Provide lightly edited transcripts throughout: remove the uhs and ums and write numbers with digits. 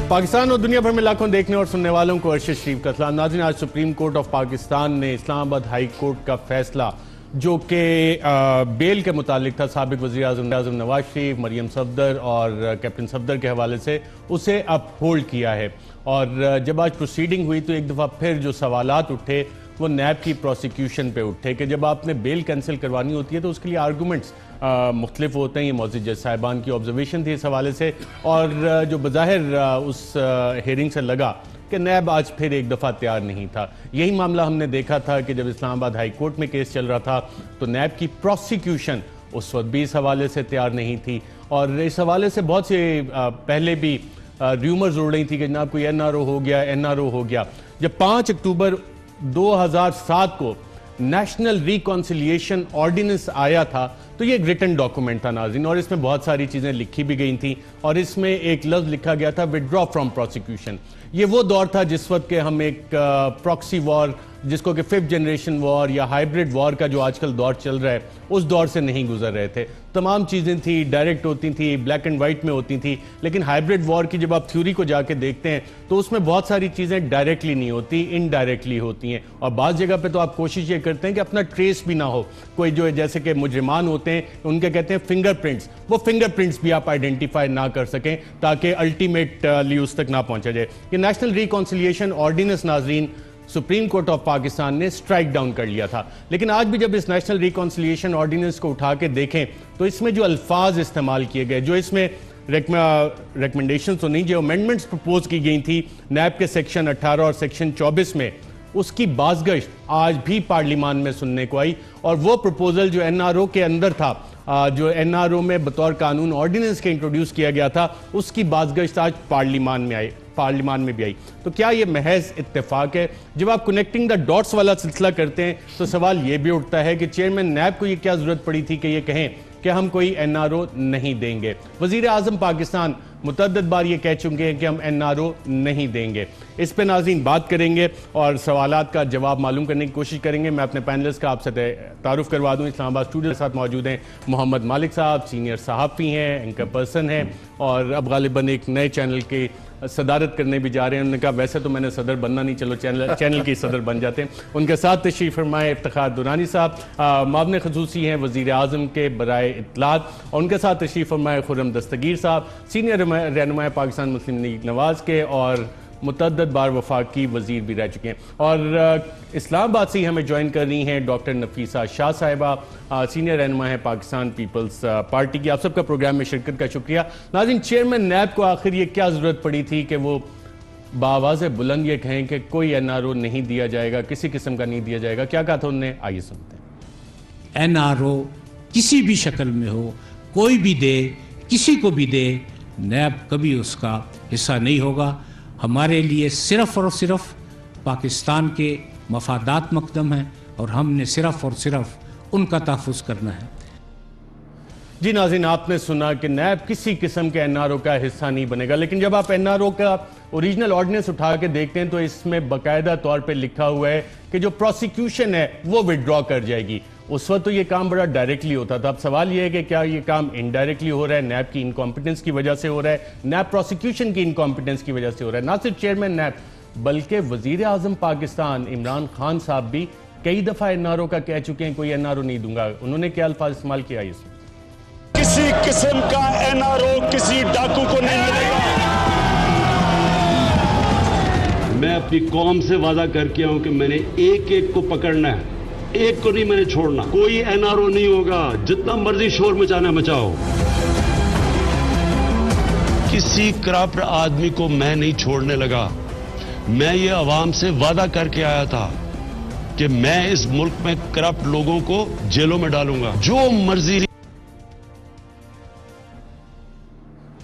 پاکستان اور دنیا بھر میں لاکھوں دیکھنے اور سننے والوں کو ارشد شریف کا سلام۔ ناظرین، آج سپریم کورٹ آف پاکستان نے اسلام آباد ہائی کورٹ کا فیصلہ جو کہ بیل کے متعلق تھا سابق وزیر اعظم نواز شریف، مریم صفدر اور کیپٹن صفدر کے حوالے سے، اسے اپ ہولڈ کیا ہے۔ اور جب آج پروسیڈنگ ہوئی تو ایک دفعہ پھر جو سوالات اٹھے وہ نیب کی پروسیکیوشن پہ اٹھے کہ جب آپ نے بیل کینسل کروانی ہوتی ہے تو اس کے لیے آرگومنٹس مختلف ہوتے ہیں۔ یہ معزز جج صاحبان کی آبزرویشن تھی اس حوالے سے، اور جو بظاہر اس ہیئرنگ سے لگا کہ نیب آج پھر ایک دفعہ تیار نہیں تھا۔ یہی معاملہ ہم نے دیکھا تھا کہ جب اسلام آباد ہائی کورٹ میں کیس چل رہا تھا تو نیب کی پروسیکیوشن اس وقت بھی اس حوالے سے تیار نہیں تھی، اور اس حوالے سے بہت سے پہلے بھی ریومرز اڑ رہی تھی کہ جناب کوئی NRO ہو گیا، NRO ہو گیا۔ جب 5 اکتوبر 2007 کو نیشنل ریکانسیلیشن آرڈیننس آیا تھا تو یہ ایک ریٹن ڈاکومنٹ تھا ناظرین، اور اس میں بہت ساری چیزیں لکھی بھی گئی تھیں، اور اس میں ایک لفظ لکھا گیا تھا withdraw from prosecution۔ یہ وہ دور تھا جس وقت کہ ہم ایک پراکسی وار، جس کو کہ 5th جنریشن وار یا ہائیبرڈ وار کا جو آج کل دور چل رہا ہے، اس دور سے نہیں گزر رہے تھے۔ تمام چیزیں تھیں ڈائریکٹ ہوتی تھیں، بلیک اینڈ وائٹ میں ہوتی تھیں، لیکن ہائیبرڈ وار کی جب آپ تھیوری کو جا کے دیکھتے ہیں تو اس میں بہت ساری چیزیں ڈائریکٹلی نہیں ہوتی، انڈائریکٹلی ہوتی ہیں، اور بعض جگہ پہ تو آپ کوشش یہ کرتے ہیں کہ اپنا ٹریس بھی نہ ہو۔ کوئی جو ہے جیسے کہ مجرمان ہوتے ہیں ان کے کہتے ہیں فنگر پرنٹس، وہ فنگر پرنٹس بھی آپ آئیڈینٹیفائی نہ کر سکیں تاکہ الٹیمیٹلی اس تک نہ پہنچا جائے۔ یہ نیشنل ریکانسیلیشن آرڈیننس ناظرین سپریم کورٹ آف پاکستان نے سٹرائک ڈاؤن کر لیا تھا، لیکن آج بھی جب اس نیشنل ریکانسیلیشن آرڈیننس کو اٹھا کے دیکھیں تو اس میں جو الفاظ استعمال کیے گئے، جو اس میں ریکمنڈیشن تو نہیں، جو امینڈمنٹس پرپوز کی گئی تھی نیب کے سیکشن 18 اور سیکشن 24 میں، اس کی بازگشت آج بھی پارلیمان میں سننے کو آئی، اور وہ پرپوزل جو NRO کے اندر تھا، جو NRO میں بطور قانون آرڈیننس کے انٹروڈیوس کیا گیا تھا، اس کی بازگشت آج پارلیمان میں بھی آئی۔ تو کیا یہ محض اتفاق ہے؟ جب آپ کنیکٹنگ دا ڈاٹس والا سلسلہ کرتے ہیں تو سوال یہ بھی اٹھتا ہے کہ چیئرمین نیب کو یہ کیا ضرورت پڑی تھی کہ یہ کہیں کہ ہم کوئی NRO نہیں دیں گے؟ وزیر اعظم پاکستان متعدد بار یہ کہہ چکے ہیں کہ ہم NRO نہیں دیں گے۔ اس پہ ناظرین بات کریں گے اور سوالات کا جواب معلوم کرنے کی کوشش کریں گے۔ میں اپنے پینلسٹ کا آپ سے تعارف کروا دوں۔ اسلام آباد اسٹوڈیو کے ساتھ موجود ہیں محمد مالک صاحب، سینئر صحافی ہیں، اینکر پرسن ہیں، اور اب غالباً ایک نئے چینل کی صدارت کرنے بھی جا رہے ہیں۔ انہوں نے کہا ویسے تو میں نے صدر بننا نہیں، چلو چینل کی صدر بن جاتے ہیں۔ ان کے ساتھ تشریف فرمائے افتخار درانی صاحب، معاون خصوصی ہیں وزیر اعظم کے برائے اطلاعات، اور ان کے ساتھ تشریف فرمائے خرم دستگیر صاحب، سینئر رہنماء پاکستان مسلم لیگ نواز کے، اور متعدد بار وفاقی وزیر بھی رہ چکے ہیں۔ اور اسلام آباد سے ہی ہمیں جوائن کر رہی ہیں ڈاکٹر نفیسہ شاہ صاحبہ، سینئر رہنما ہے پاکستان پیپلز پارٹی کی۔ آپ سب کا پروگرام میں شرکت کا شکریہ۔ ناظرین، چیئرمین نیب کو آخر یہ کیا ضرورت پڑی تھی کہ وہ بآواز بلند یہ کہیں کہ کوئی NRO نہیں دیا جائے گا، کسی قسم کا نہیں دیا جائے گا؟ کیا کہا تھا انہوں نے؟ آئیے سنتے ہیں۔ NRO کسی بھی شکل میں ہو، کوئی بھی دے، کسی کو بھی دے، نیب کبھی اس کا حصہ نہیں ہوگا۔ ہمارے لیے صرف اور صرف پاکستان کے مفادات مقدم ہیں، اور ہم نے صرف اور صرف ان کا تحفظ کرنا ہے۔ جی ناظرین، آپ نے سنا کہ نیب کسی قسم کے NRO کا حصہ نہیں بنے گا، لیکن جب آپ NRO کا اوریجنل آرڈیننس اٹھا کے دیکھتے ہیں تو اس میں باقاعدہ طور پہ لکھا ہوا ہے کہ جو پروسیکیوشن ہے وہ وڈرا کر جائے گی۔ اس وقت تو یہ کام بڑا ڈائریکٹلی ہوتا تھا۔ اب سوال یہ ہے کہ کیا یہ کام انڈائریکٹلی ہو رہا ہے، نیب کی انکمپیٹنس کی وجہ سے ہو رہا ہے، نیب پروسیکیوشن کی انکمپیٹنس کی وجہ سے ہو رہا ہے؟ نہ صرف چیئرمین نیب بلکہ وزیر اعظم پاکستان عمران خان صاحب بھی کئی دفعہ NRO کا کہہ چکے ہیں کوئی NRO نہیں دوں گا۔ انہوں نے کیا الفاظ استعمال کیا؟ اس میں کسی قسم کا NRO کسی ڈاکو کو نہیں ملے گا۔ میں اپنی قوم سے وعدہ کر کے آؤں کہ میں نے ایک ایک کو پکڑنا ہے، ایک کو نہیں میں نے چھوڑنا۔ کوئی NRO نہیں ہوگا، جتنا مرضی شور مچانا مچاؤ۔ کسی کرپٹ آدمی کو میں نہیں چھوڑنے لگا۔ میں یہ عوام سے وعدہ کر کے آیا تھا کہ میں اس ملک میں کرپٹ لوگوں کو جیلوں میں ڈالوں گا، جو مرضی۔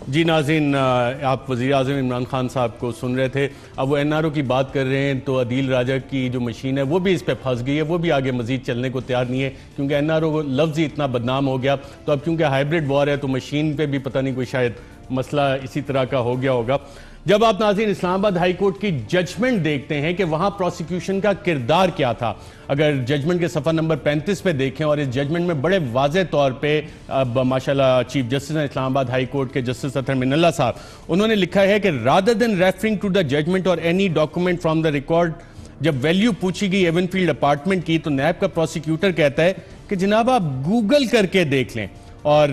جی ناظرین، آپ وزیر اعظم عمران خان صاحب کو سن رہے تھے۔ اب وہ NRO کی بات کر رہے ہیں تو عدیل راجہ کی جو مشین ہے وہ بھی اس پہ پھنس گئی ہے، وہ بھی آگے مزید چلنے کو تیار نہیں ہے، کیونکہ NRO لفظ ہی اتنا بدنام ہو گیا۔ تو اب کیونکہ ہائیبرڈ وار ہے تو مشین پہ بھی پتہ نہیں کوئی شاید مسئلہ اسی طرح کا ہو گیا ہوگا۔ جب آپ ناظرین اسلام آباد ہائی کورٹ کی ججمنٹ دیکھتے ہیں کہ وہاں پروسیکیوشن کا کردار کیا تھا، اگر ججمنٹ کے صفحہ نمبر 35 پہ دیکھیں اور اس ججمنٹ میں بڑے واضح طور پہ ماشاءاللہ چیف جسٹس اسلام آباد ہائی کورٹ کے جسٹس اطہر من اللہ صاحب، انہوں نے لکھا ہے کہ rather than referring to the judgment or any document from the record، جب ویلیو پوچھی گئی ایون فیلڈ اپارٹمنٹ کی تو نیب کا پروسیکیوٹر کہتا ہے کہ جناب آپ گوگل کر کے دیکھ لیں، اور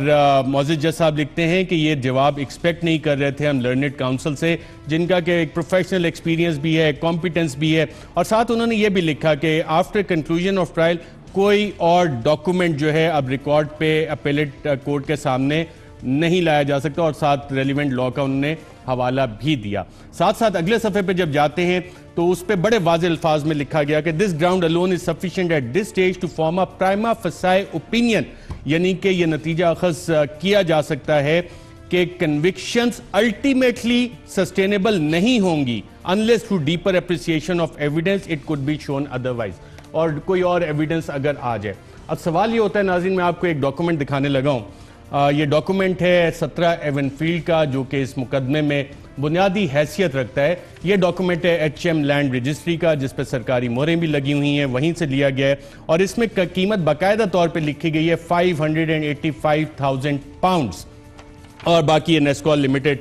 معزز جج صاحب لکھتے ہیں کہ یہ جواب ایکسپیکٹ نہیں کر رہے تھے ہم لرنڈ کاؤنسل سے، جن کا کہ ایک پروفیشنل ایکسپیرینس بھی ہے، کمپیٹنس بھی ہے، اور ساتھ انہوں نے یہ بھی لکھا کہ آفٹر کنکلوژن آف ٹرائل کوئی اور ڈاکومنٹ جو ہے اب ریکارڈ پہ اپیلیٹ کورٹ کے سامنے نہیں لایا جا سکتا، اور ساتھ ریلیونٹ لا کا انہوں نے حوالہ بھی دیا۔ ساتھ ساتھ اگلے صفحے پہ جب جاتے ہیں تو اس پہ بڑے واضح الفاظ میں لکھا گیا کہ this ground alone is sufficient at this stage to form a prima facie opinion، یعنی کہ یہ نتیجہ اخذ کیا جا سکتا ہے کہ convictions ultimately sustainable نہیں ہوں گی unless through deeper appreciation of evidence it could be shown otherwise، اور کوئی اور ایویڈنس اگر آ جائے۔ اب سوال یہ ہوتا ہے ناظرین، میں آپ کو ایک ڈاکومنٹ دکھانے لگا ہوں، یہ ڈاکومنٹ ہے 17 ایون فیلڈ کا جو کہ اس مقدمے میں بنیادی حیثیت رکھتا ہے۔ یہ ڈاکومنٹ ہے HM لینڈ رجسٹری کا جس پہ سرکاری مہریں بھی لگی ہوئی ہیں، وہیں سے لیا گیا ہے، اور اس میں قیمت باقاعدہ طور پہ لکھی گئی ہے 585,000 پاؤنڈز، اور باقی یہ نیسکول لمیٹڈ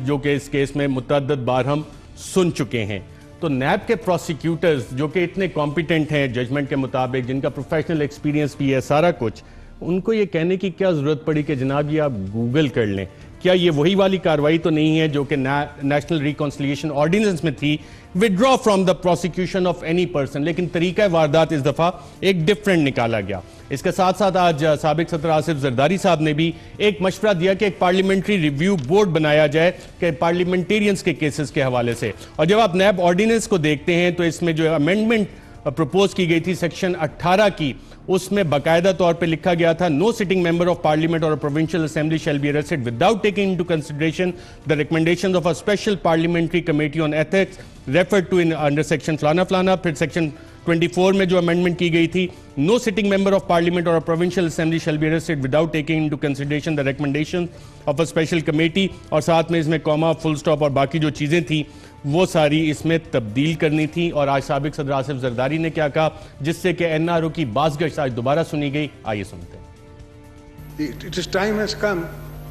جو کہ اس کیس میں متعدد بار ہم سن چکے ہیں۔ تو نیب کے پروسیکیوٹرز جو کہ اتنے کمپیٹنٹ ہیں ججمنٹ کے مطابق، جن کا پروفیشنل ایکسپیرینس بھی ہے سارا کچھ، ان کو یہ کہنے کی کیا ضرورت پڑی کہ جناب یہ آپ گوگل کر لیں؟ کیا یہ وہی والی کاروائی تو نہیں ہے جو کہ نیشنل ریکنسیلیشن آرڈیننس میں تھی، withdraw from the prosecution of any person، لیکن طریقہ واردات اس دفعہ ایک ڈیفرنٹ نکالا گیا۔ اس کے ساتھ ساتھ آج سابق صدر آصف زرداری صاحب نے بھی ایک مشورہ دیا کہ ایک پارلیمنٹری ریویو بورڈ بنایا جائے کہ پارلیمنٹیرینز کے کیسز کے حوالے سے، اور جب آپ نیب آرڈیننس کو دیکھتے ہیں تو اس میں جو امینڈمنٹ پروپوز کی گئی تھی سیکشن 18 کی، اس میں باقاعدہ طور پہ لکھا گیا تھا no sitting member of parliament اور provincial assembly shall be arrested without taking into consideration the recommendations of a special parliamentary committee on ethics referred to under section فلانا فلانا۔ پھر سیکشن 24 میں جو امینڈمنٹ کی گئی تھی no sitting member of parliament اور provincial assembly shall be arrested without taking into consideration the recommendation of a special committee, اور ساتھ میں اس میں کوما فل سٹاپ اور باقی جو چیزیں تھیں وہ ساری اس میں تبدیل کرنی تھی۔ اور آج سابق صدر آصف زرداری نے کیا کہا جس سے کہ NRO کی بازگشت آج دوبارہ سنی گئی، آئیے سنتے ہیں۔ It is time has come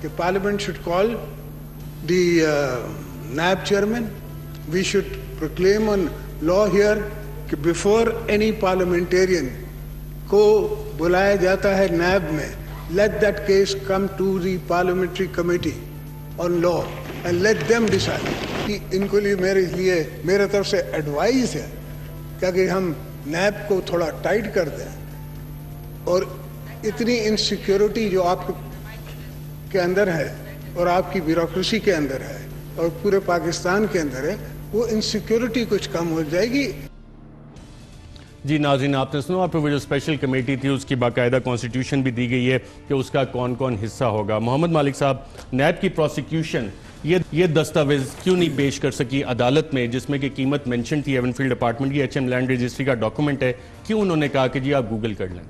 کہ Parliament should call the NAB chairman. We should proclaim on law here کہ before any parliamentarian کو بلایا جاتا ہے NAB میں، let that case come to the parliamentary committee on law and let them decide۔ ان کو میرے طرف سے ایڈوائز ہے کہ ہم نیب کو تھوڑا ٹائٹ کر دیں، اور اتنی انسیکیورٹی جو آپ کے اندر ہے اور آپ کی بیوروکریسی کے اندر ہے اور پورے پاکستان کے اندر ہے، وہ انسیکیورٹی کچھ کم ہو جائے گی۔ جی ناظرین، آپ نے سنا، اور پھر وہ جو اسپیشل کمیٹی تھی اس کی باقاعدہ کانسٹیٹیوشن بھی دی گئی ہے کہ اس کا کون کون حصہ ہوگا۔ محمد مالک صاحب، نیب کی پروسیکیوشن یہ دستاویز کیوں نہیں پیش کر سکی عدالت میں جس میں کہ قیمت مینشن تھی ایون فیلڈ اپارٹمنٹ کی، HM لینڈ رجسٹری کا ڈاکومنٹ ہے، کیوں انہوں نے کہا کہ جی آپ گوگل کر لیں؟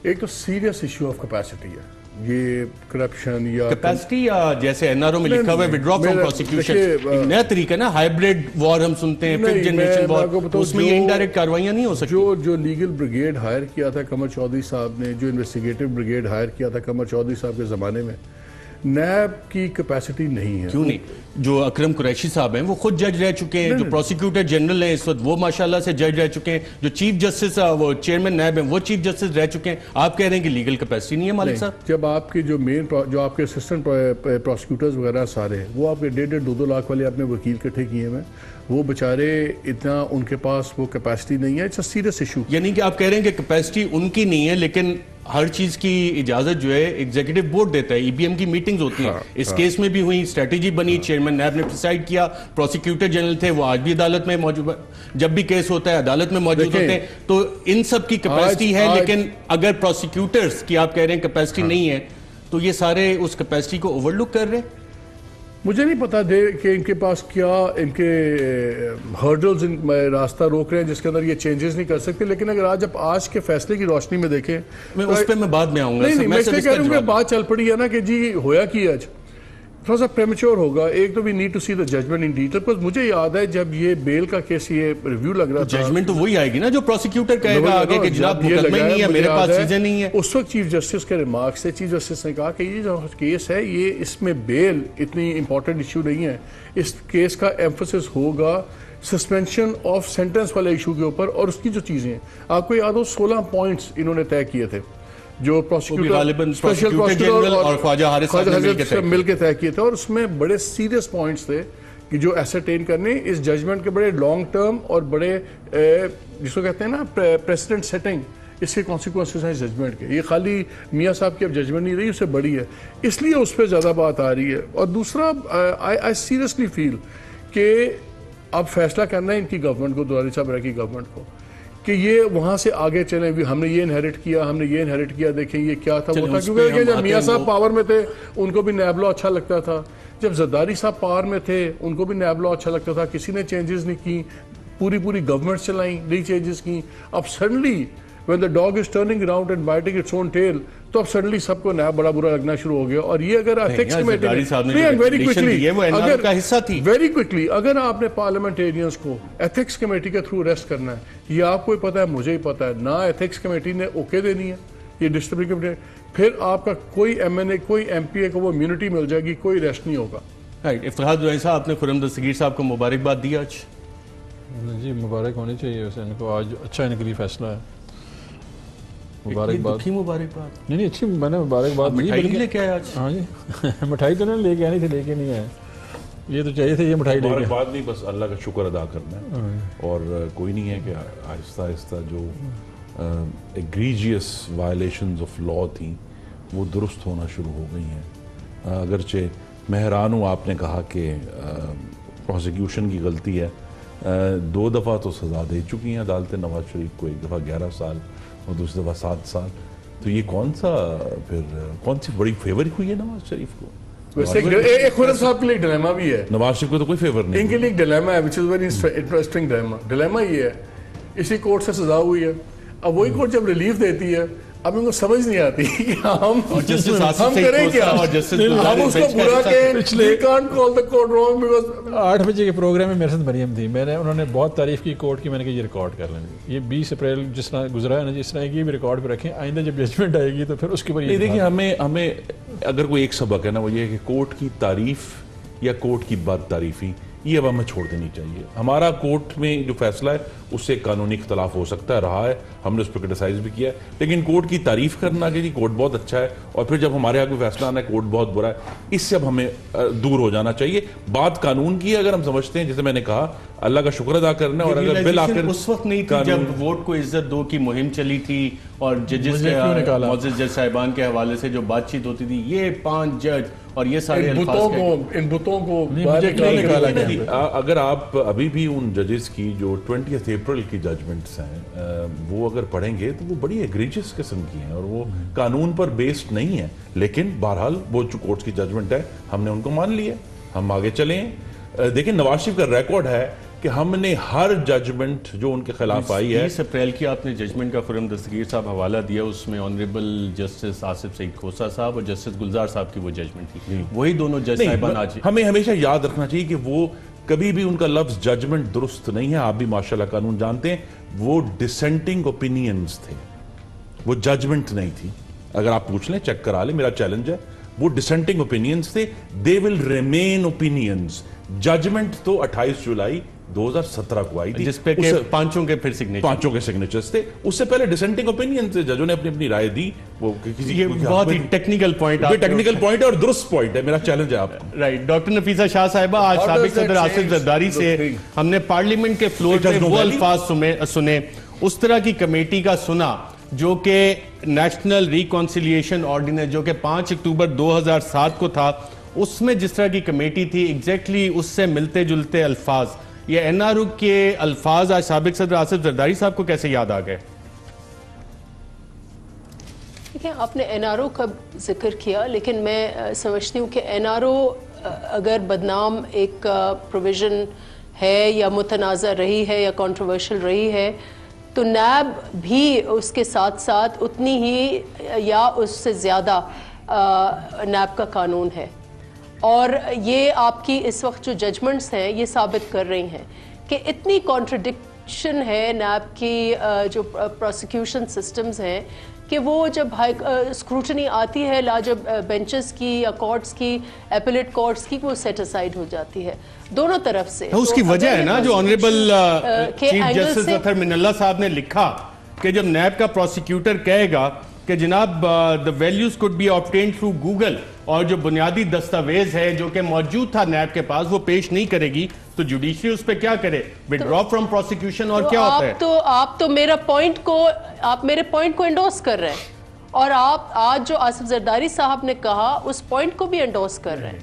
ایک تو سیریس ایشو آف کیپیسٹی ہے، یہ کرپشن یا کیپیسٹی، یا جیسے NRO میں لکھا ہوا ہے withdraw from prosecution، ایک نیا طریقہ نا، ہائبریڈ وار ہم سنتے ہیں، ففتھ جنریشن وار، اس میں یہ انڈائریکٹ کارروائیاں نہیں ہو سکتی۔ جو لیگل بریگیڈ ہائر کیا تھا قمر چودھری صاحب نے، جو انویسٹیگیٹو بریگیڈ ہائر کیا تھا قمر چودھری صاحب کے زمانے میں، نیب کی کیپیسٹی نہیں ہے۔ کیوں نہیں؟ جو اکرم قریشی صاحب ہیں وہ خود جج رہ چکے ہیں، جو پروسیکیوٹر جنرل ہیں اس وقت وہ ماشاءاللہ سے جج رہ چکے ہیں، جو چیف جسٹس وہ چیئرمین نیب ہیں وہ چیف جسٹس رہ چکے ہیں، آپ کہہ رہے ہیں کہ لیگل کیپیسٹی نہیں ہے مالک صاحب؟ جب آپ کے جو آپ کے اسسٹنٹ پروسیکیوٹرز وغیرہ سارے ہیں، وہ آپ کے 1.5-2 لاکھ والے آپ نے وکیل کٹھے کیے ہیں، وہ بچارے اتنا ان کے پاس وہ کیپیسٹی نہیں ہے۔ It's a serious issue. یعنی کہ آپ کہہ رہے ہیں کہ کیپیسٹی ان کی نہیں ہے، لیکن ہر چیز کی اجازت جو ہے ایگزیکٹو بورڈ دیتا ہے، EBM کی میٹنگز ہوتی ہیں، اس کیس میں بھی ہوئی، اسٹریٹجی بنی، چیئرمین نیب نے ڈیسائیڈ کیا، پروسیکیوٹر جنرل تھے وہ آج بھی عدالت میں موجود، جب بھی کیس ہوتا ہے عدالت میں موجود ہوتے ہیں، تو ان سب کی کیپیسٹی ہے، لیکن اگر پروسیکیوٹرز کی آپ کہہ رہے ہیں کیپیسٹی نہیں ہے تو یہ سارے اس کیپیسٹی کو اوور لک کر رہے ہیں۔ مجھے نہیں پتا کہ ان کے پاس کیا ان کے ہرڈلز راستہ روک رہے ہیں جس کے اندر یہ چینجز نہیں کر سکتے، لیکن اگر آج کے فیصلے کی روشنی میں دیکھیں، میں اس پہ میں بعد میں آؤں گا۔ نہیں میں اس لیے کہہ رہا ہوں کہ بات چل پڑی ہے نا کہ جی ہویا کی آج تھوڑا سا پریمیچور ہوگا. ایک تو we need to see the judgement in detail. Because مجھے یاد ہے جب یہ بیل کا کیس یہ ریویو لگ رہا تھا, ججمنٹ تو وہی آئے گی نا جو پروسیکیوٹر کہے گا آگے کہ جناب مقدمہ ہی نہیں ہے, میرے پاس چیزیں نہیں ہیں. اس وقت چیف جسٹس کے ریمارکس تھے. چیف جسٹس نے کہا کہ یہ جو کیس ہے یہ اس میں بیل اتنی امپورٹنٹ ایشو نہیں ہے, اس کیس کا ایمفسس ہوگا سسپینشن آف سینٹنس والے ایشو کے اوپر. اور اس کی جو چیزیں ہیں آپ کو یاد ہو 16 پوائنٹس انہوں نے طے کیے تھے جو اور خواجہ حارث صاحب مل کے طے کیے تھے, اور اس میں بڑے سیریس پوائنٹس تھے کہ جو ایسرٹین کرنے اس ججمنٹ کے بڑے لانگ ٹرم اور بڑے جس کو کہتے ہیں نا پریسیڈنٹ سیٹنگ اس کے کانسیکوینسز ہیں ججمنٹ کے. یہ خالی میاں صاحب کی اب ججمنٹ نہیں رہی, اس سے بڑی ہے, اس لیے اس پہ زیادہ بات آ رہی ہے. اور دوسرا آئی سیریسلی فیل کہ اب فیصلہ کرنا ہے ان کی گورنمنٹ کو, درباری صاحب کی گورنمنٹ کو, کہ یہ وہاں سے آگے چلیں. ہم نے یہ انہیرٹ کیا, ہم نے یہ انہیرٹ کیا, دیکھیں یہ کیا تھا وہ تھا. کیونکہ جب میاں صاحب پاور میں تھے ان کو بھی نیب لا اچھا لگتا تھا, جب زرداری صاحب پاور میں تھے ان کو بھی نیب لا اچھا لگتا تھا, کسی نے چینجز نہیں کی, پوری گورنمنٹ چلائیں, نہیں چینجز کی. اب suddenly when the dog is turning around and biting its own tail, تو اب سڈنلی سب کو نیب بڑا برا لگنا شروع ہو گیا. اور یہ اگر ایتھکس کمیٹی ویری کوئکلی اگر آپ نے پارلیمنٹیرینز کو ایتھکس کمیٹی کے تھرو ریسٹ کرنا ہے, یہ آپ کو ہی پتا ہے, مجھے ہی پتا ہے, نہ ایتھکس کمیٹی نے اوکے دینی ہے یہ ڈسپلنری کمیٹی, پھر آپ کا کوئی ایم این اے کوئی ایم پی اے کو وہ امیونٹی مل جائے گی, کوئی ریسٹ نہیں ہوگا. افتخار دورانی صاحب آپ نے خرم دستگیر صاحب کو مبارکباد دی آج. جی مبارک ہونی چاہیے ویسے ان کو, آج اچھا ان کے لیے فیصلہ ہے. مبارکباد. نہیں اچھی, میں نے مبارکباد دی. مٹھائی لے کے آئے آج؟ ہاں جی مٹھائی تو نہیں لے کے آنی تھی, لے کے نہیں آئے. یہ تو چاہیے تھے یہ مٹھائی لے کے. مبارکباد نہیں, بس اللہ کا شکر ادا کرنا ہے. اور کوئی نہیں ہے کہ آہستہ آہستہ جو ایگریجیس وائلیشنز آف لا تھیں وہ درست ہونا شروع ہو گئی ہیں. اگرچہ میں حیران ہوں, آپ نے کہا کہ پروسیکیوشن کی غلطی ہے. 2 دفعہ تو سزا دے چکی ہیں عدالت نواز شریف کو, ایک دفعہ 11 سال اور دوسری دفعہ 7 سال. تو یہ کون سی بڑی فیور ہوئی ہے نواز شریف کو؟ ویسے ایک خورم صاحب کے لیے ڈیلیما بھی ہے. نواز شریف کو تو کوئی فیور نہیں, ان کے لیے ایک ڈیلیما ہے which is very interesting dilemma. Dilemma یہ ہے, اسی کورٹ سے سزا ہوئی ہے, اب وہی کورٹ جب ریلیف دیتی ہے اب ان کو سمجھ نہیں آتی کہ ہم کریں کیا. ہم اس کو برا کہ we can't call the court wrong because 8 بجے کے پروگرام میں میرے ساتھ مریم تھی, انہوں نے بہت تعریف کی کورٹ کی. میں نے کہا یہ ریکارڈ کر لیں, یہ 20 اپریل جس طرح گزرا ہے نا, جس طرح یہ بھی ریکارڈ پہ رکھیں, آئندہ جب ججمنٹ آئے گی تو پھر اس کے اوپر. دیکھیے ہمیں اگر کوئی ایک سبق ہے نا, وہ یہ ہے کہ کورٹ کی تعریف یا کورٹ کی بد تعریفی یہ اب ہمیں چھوڑ دینی چاہیے. ہمارا کورٹ میں جو فیصلہ ہے اس سے قانونی اختلاف ہو سکتا ہے, رہا ہے, ہم نے اس پہ کرٹیسائز بھی کیا ہے, لیکن کورٹ کی تعریف کرنا کہ جی کورٹ بہت اچھا ہے اور پھر جب ہمارے حق میں فیصلہ آنا ہے کورٹ بہت برا ہے, اس سے اب ہمیں دور ہو جانا چاہیے. بات قانون کی اگر ہم سمجھتے ہیں, جیسے میں نے کہا, اللہ کا شکر ادا کرنا. اور اگر بالآخر اس وقت نہیں تھی جب ووٹ کو عزت دو کی مہم چلی تھی اور ججز معزز جج صاحبان کے حوالے سے جو بات چیت ہوتی تھی, یہ 5 جج اور یہ سارے ان بتوں کو نکالا گیا. اگر آپ ابھی بھی ان ججز کی جو 20 اپریل کی ججمنٹس ہیں وہ اگر پڑھیں گے تو وہ بڑی ایگریجس قسم کی ہیں اور وہ قانون پر بیسڈ نہیں ہیں. لیکن بہرحال وہ جو کورٹ کی ججمنٹ ہے ہم نے ان کو مان لیا, ہم آگے چلیں. دیکھیں نواز شریف کا ریکارڈ ہے کہ ہم نے ہر ججمنٹ جو ان کے خلاف آئی ہے. 20 اپریل کی آپ نے ججمنٹ کا خرم دستگیر صاحب حوالہ دیا, اس میں آنریبل جسٹس آصف سعید کھوسہ صاحب اور جسٹس گلزار صاحب کی وہ ججمنٹ تھی. وہی دونوں جج صاحبان آج ہمیں ہمیشہ یاد رکھنا چاہیے کہ وہ کبھی بھی ان کا لفظ ججمنٹ درست نہیں ہے. آپ بھی ماشاءاللہ قانون جانتے ہیں, وہ ڈسینٹنگ اوپینینز تھے, وہ ججمنٹ نہیں تھی. اگر آپ پوچھ لیں, چیک کرا لیں, میرا چیلنج ہے, وہ ڈسینٹنگ اوپینینز تھے. دے ول ریمین اوپینینز. ججمنٹ تو 28 جولائی 2017 کو آئی تھی, جس پہ کہ 5 کے سگنیچرز تھے. اس سے پہلے ڈسینٹنگ اوپینین تھے, ججوں نے اپنی رائے دی. وہ یہ بہت ہی ٹیکنیکل پوائنٹ اور درست پوائنٹ ہے, میرا چیلنج ہے آپ کو. رائٹ. ڈاکٹر نفیسہ شاہ صاحبہ, آج سابق صدر آصف زرداری سے ہم نے پارلیمنٹ کے فلور پہ وہ الفاظ سنے, اس طرح کی کمیٹی کا سنا جو کہ نیشنل ریکانسیلیشن آرڈیننس جو کہ 5 اکتوبر 2007 کو تھا, اس میں جس طرح کی کمیٹی تھی ایگزیکٹلی اس سے ملتے جلتے الفاظ. یہ این آر او کے الفاظ آج سابق صدر آصف زرداری صاحب کو کیسے یاد آ گئے؟ دیکھیں, آپ نے این آر او کا ذکر کیا, لیکن میں سمجھتی ہوں کہ این آر او اگر بدنام ایک پروویژن ہے یا متنازع رہی ہے یا کنٹروورشل رہی ہے, تو نیب بھی اس کے ساتھ ساتھ اتنی ہی یا اس سے زیادہ نیب کا قانون ہے. اور یہ آپ کی اس وقت جو ججمنٹس ہیں یہ ثابت کر رہی ہیں کہ اتنی کانٹرڈکشن ہے نیب کی جو پروسیکیوشن سسٹمز ہیں کہ وہ جب اسکروٹنی آتی ہے جب بینچز کی یا کورٹس کی ایپیلیٹ کورٹس کی وہ سیٹ اسائڈ ہو جاتی ہے دونوں طرف سے. اس کی وجہ ہے نا جو آنریبل چیف جسٹس اطہر من اللہ صاحب نے لکھا کہ جب نیب کا پروسیکیوٹر کہے گا کہ جناب the values could be obtained through Google اور جو بنیادی دستاویز ہے جو کہ موجود تھا نیب کے پاس وہ پیش نہیں کرے گی تو جوڈیشری اس پہ کیا کرے؟ withdraw from prosecution اور کیا ہوتا ہے؟ آپ تو میرے پوائنٹ کو انڈورس کر رہے ہیں اور آپ آج جو آصف زرداری صاحب نے کہا اس پوائنٹ کو بھی انڈورس کر رہے ہیں.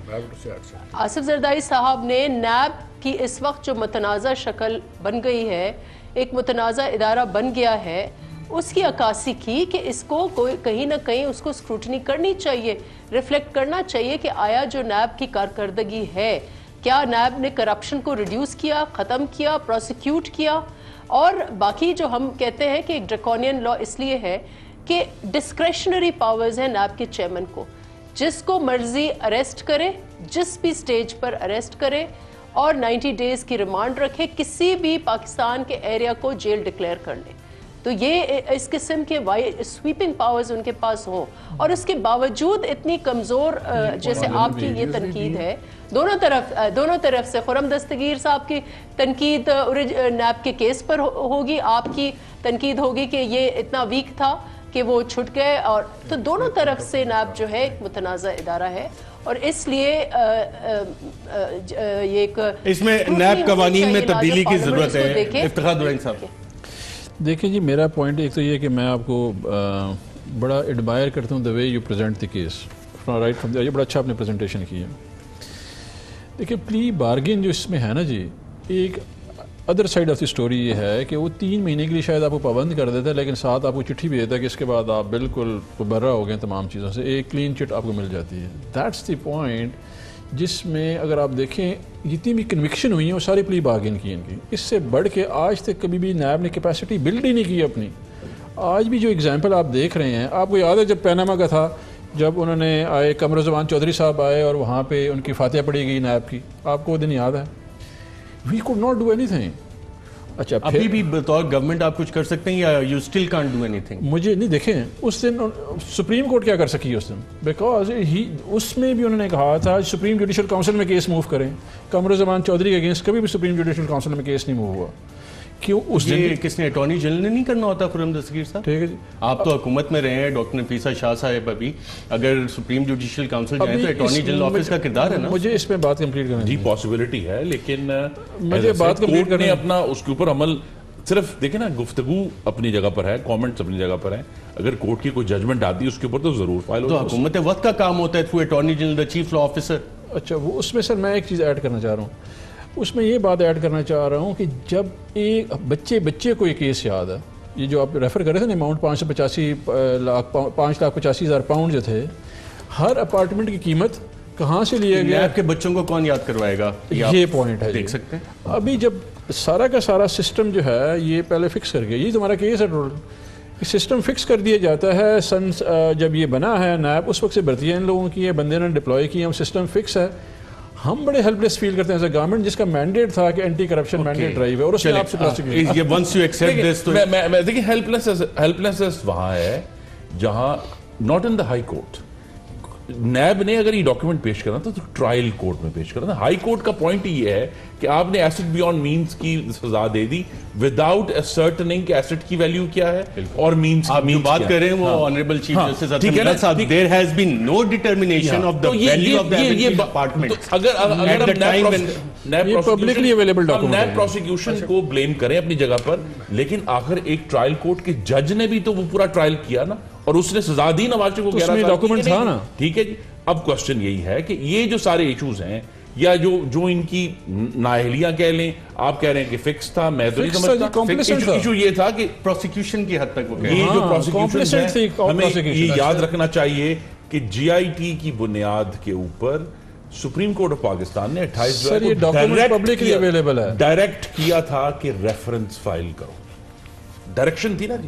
آصف زرداری صاحب نے نیب کی اس وقت جو متنازع شکل بن گئی ہے ایک متنازع ادارہ بن گیا ہے اس کی عکاسی کی کہ اس کو کہیں نہ کہیں اس کو اسکروٹنی کرنی چاہیے ریفلیکٹ کرنا چاہیے کہ آیا جو نیب کی کارکردگی ہے کیا نیب نے کرپشن کو ریڈیوس کیا ختم کیا پروسیکیوٹ کیا. اور باقی جو ہم کہتے ہیں کہ ایک ڈریکونین لا اس لیے ہے کہ ڈسکریشنری پاورز ہیں نیب کے چیئرمین کو جس کو مرضی اریسٹ کرے جس بھی سٹیج پر اریسٹ کرے اور 90 ڈیز کی ریمانڈ رکھے کسی بھی پاکستان کے ایریا کو جیل ڈکلیئر کر لے. تو یہ اس قسم کے سویپنگ پاورز ان کے پاس ہوں اور اس کے باوجود اتنی کمزور جیسے آپ کی یہ تنقید ہے دونوں طرف سے خرم دستگیر صاحب کی تنقید نیب کے کیس پر ہوگی آپ کی تنقید ہوگی کہ یہ اتنا ویک تھا کہ وہ چھٹ گئے اور تو دونوں طرف سے نیب جو ہے ایک متنازع ادارہ ہے اور اس لیے یہ ایک اس میں نیب قوانین میں تبدیلی کی ضرورت ہے. افتخار درائن صاحب دیکھیں جی میرا پوائنٹ ایک تو یہ کہ میں آپ کو بڑا ایڈمائر کرتا ہوں the way you present the case right from the یہ بڑا اچھا آپ نے پریزنٹیشن کی ہے. دیکھیں پلی بارگین جو اس میں ہے نا جی ایک other side of the story یہ ہے کہ وہ 3 مہینے کے لیے شاید آپ کو پابند کر دیتا ہے لیکن ساتھ آپ کو چٹھی بھی دیتا ہے کہ اس کے بعد آپ بالکل برا ہو گئے تمام چیزوں سے ایک کلین چٹ آپ کو مل جاتی ہے. دیٹس دی پوائنٹ جس میں اگر آپ دیکھیں جتنی بھی کنوکشن ہوئی ہیں وہ ساری پلی بارگین کی ان کی. اس سے بڑھ کے آج تک کبھی بھی نیب نے کیپیسٹی بلڈ ہی نہیں کی اپنی. آج بھی جو اگزامپل آپ دیکھ رہے ہیں آپ کو یاد ہے جب پیناما کا تھا جب انہوں نے آئے قمرالزمان چودھری صاحب آئے اور وہاں پہ ان کی فاتحہ پڑھی گئی نیب کی آپ کو وہ دن یاد ہے؟ We could not do anything. اچھا ابھی بھی بطور گورنمنٹ آپ کچھ کر سکتے ہیں یا you still can't do any thing? مجھے نہیں دیکھیں اس دن سپریم کورٹ کیا کر سکی اس دن بیکاز اس میں بھی انہوں نے کہا تھا سپریم جوڈیشل کاؤنسل میں کیس موو کریں. قمرالزمان چودھری کے اگینسٹ کبھی بھی سپریم جوڈیشل کاؤنسل میں کیس نہیں موو ہوا. کیوں اس دن کس نے اٹارنی جنرل نے نہیں کرنا ہوتا خرم دستگیر صاحب؟ ٹھیک ہے جی آپ تو حکومت میں رہے ہیں ڈاکٹر نفیسہ شاہ صاحب ابھی اگر سپریم جوڈیشل کاؤنسل جائیں تو اٹارنی جنرل آفس کا کردار ہے نا. مجھے اس میں بات کمپلیٹ کرنا جی پاسبلٹی ہے لیکن مجھے بات کمپلیٹ کرنے اپنا اس کے اوپر عمل صرف دیکھیں نا گفتگو اپنی جگہ پر ہے کامنٹس اپنی جگہ پر ہیں اگر کورٹ کی کوئی ججمنٹ آتی ہے اس کے اوپر تو ضرور فائل تو حکومت وقت کا کام ہوتا ہے تھرو اٹارنی جنرل دا چیف لا آفیسر. اچھا وہ اس میں سر میں ایک چیز ایڈ کرنا چاہ رہا ہوں اس میں یہ بات ایڈ کرنا چاہ رہا ہوں کہ جب ایک بچے کو یہ کیس یاد ہے یہ جو آپ ریفر کر رہے تھے نا اماؤنٹ 5,85,000 پاؤنڈ جو تھے ہر اپارٹمنٹ کی قیمت کہاں سے لیا گیا آپ کے بچوں کو کون یاد کروائے گا یہ پوائنٹ ہے دیکھ سکتے ہیں. ابھی جب سارا کا سارا سسٹم جو ہے یہ پہلے فکس کر گیا یہ تمہارا کیس ہے ٹوٹل سسٹم فکس کر دیا جاتا ہے سنس جب یہ بنا ہے نیب اس وقت سے بھرتیاں ان لوگوں کی ہے بندے نے ڈپلوائے کی ہم سسٹم فکس ہے ہم بڑے ہیلپ لیس فیل کرتے ہیں ایز اے گورنمنٹ جس کا مینڈیٹ تھا کہ اینٹی کرپشن مینڈیٹ ڈرائیو ہے اور اس میں آپ سے دیکھیں ہیلپ لیس وہاں ہے جہاں not in the high court NAB نے اگر یہ ڈاکیومنٹ پیش کرنا تھا تو ٹرائل کورٹ میں پیش کرنا. ہائی کورٹ کا پوائنٹ یہ ہے کہ آپ نے ایسٹ بیونڈ مینز کی سزا دے دی وداؤٹ اسرٹننگ کہ ایسٹ کی ویلیو کیا ہے اور مینز آپ جو بات کر رہے ہیں وہ آنریبل چیف جسٹس اطہر من اللہ صاحب there has been no determination of the value of the average apartment اگر نیب پروسیکیوشن کو بلیم کریں اپنی جگہ پر لیکن آخر ایک ٹرائل کورٹ کے جج نے بھی تو وہ پورا ٹرائل کیا نا اور اس نے سزا دی نواز شریف کو 11 سال ڈاکومنٹ تھا نا. ٹھیک ہے جی اب کوسچن یہی ہے کہ یہ جو سارے ایشوز ہیں یا جو ان کی نااہلیاں کہہ لیں آپ کہہ رہے ہیں کہ فکس تھا میں تو نہیں سمجھتا ایشو یہ تھا کہ پروسیکیوشن کی حد تک یہ جو پروسیکیوشن ہے ہمیں یہ یاد رکھنا چاہیے کہ جی آئی ٹی کی بنیاد کے اوپر سپریم کورٹ آف پاکستان نے 28 ڈائریکٹ کیا تھا کہ ریفرنس فائل کرو ڈائریکشن تھی نا جی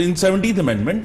in 17th amendment,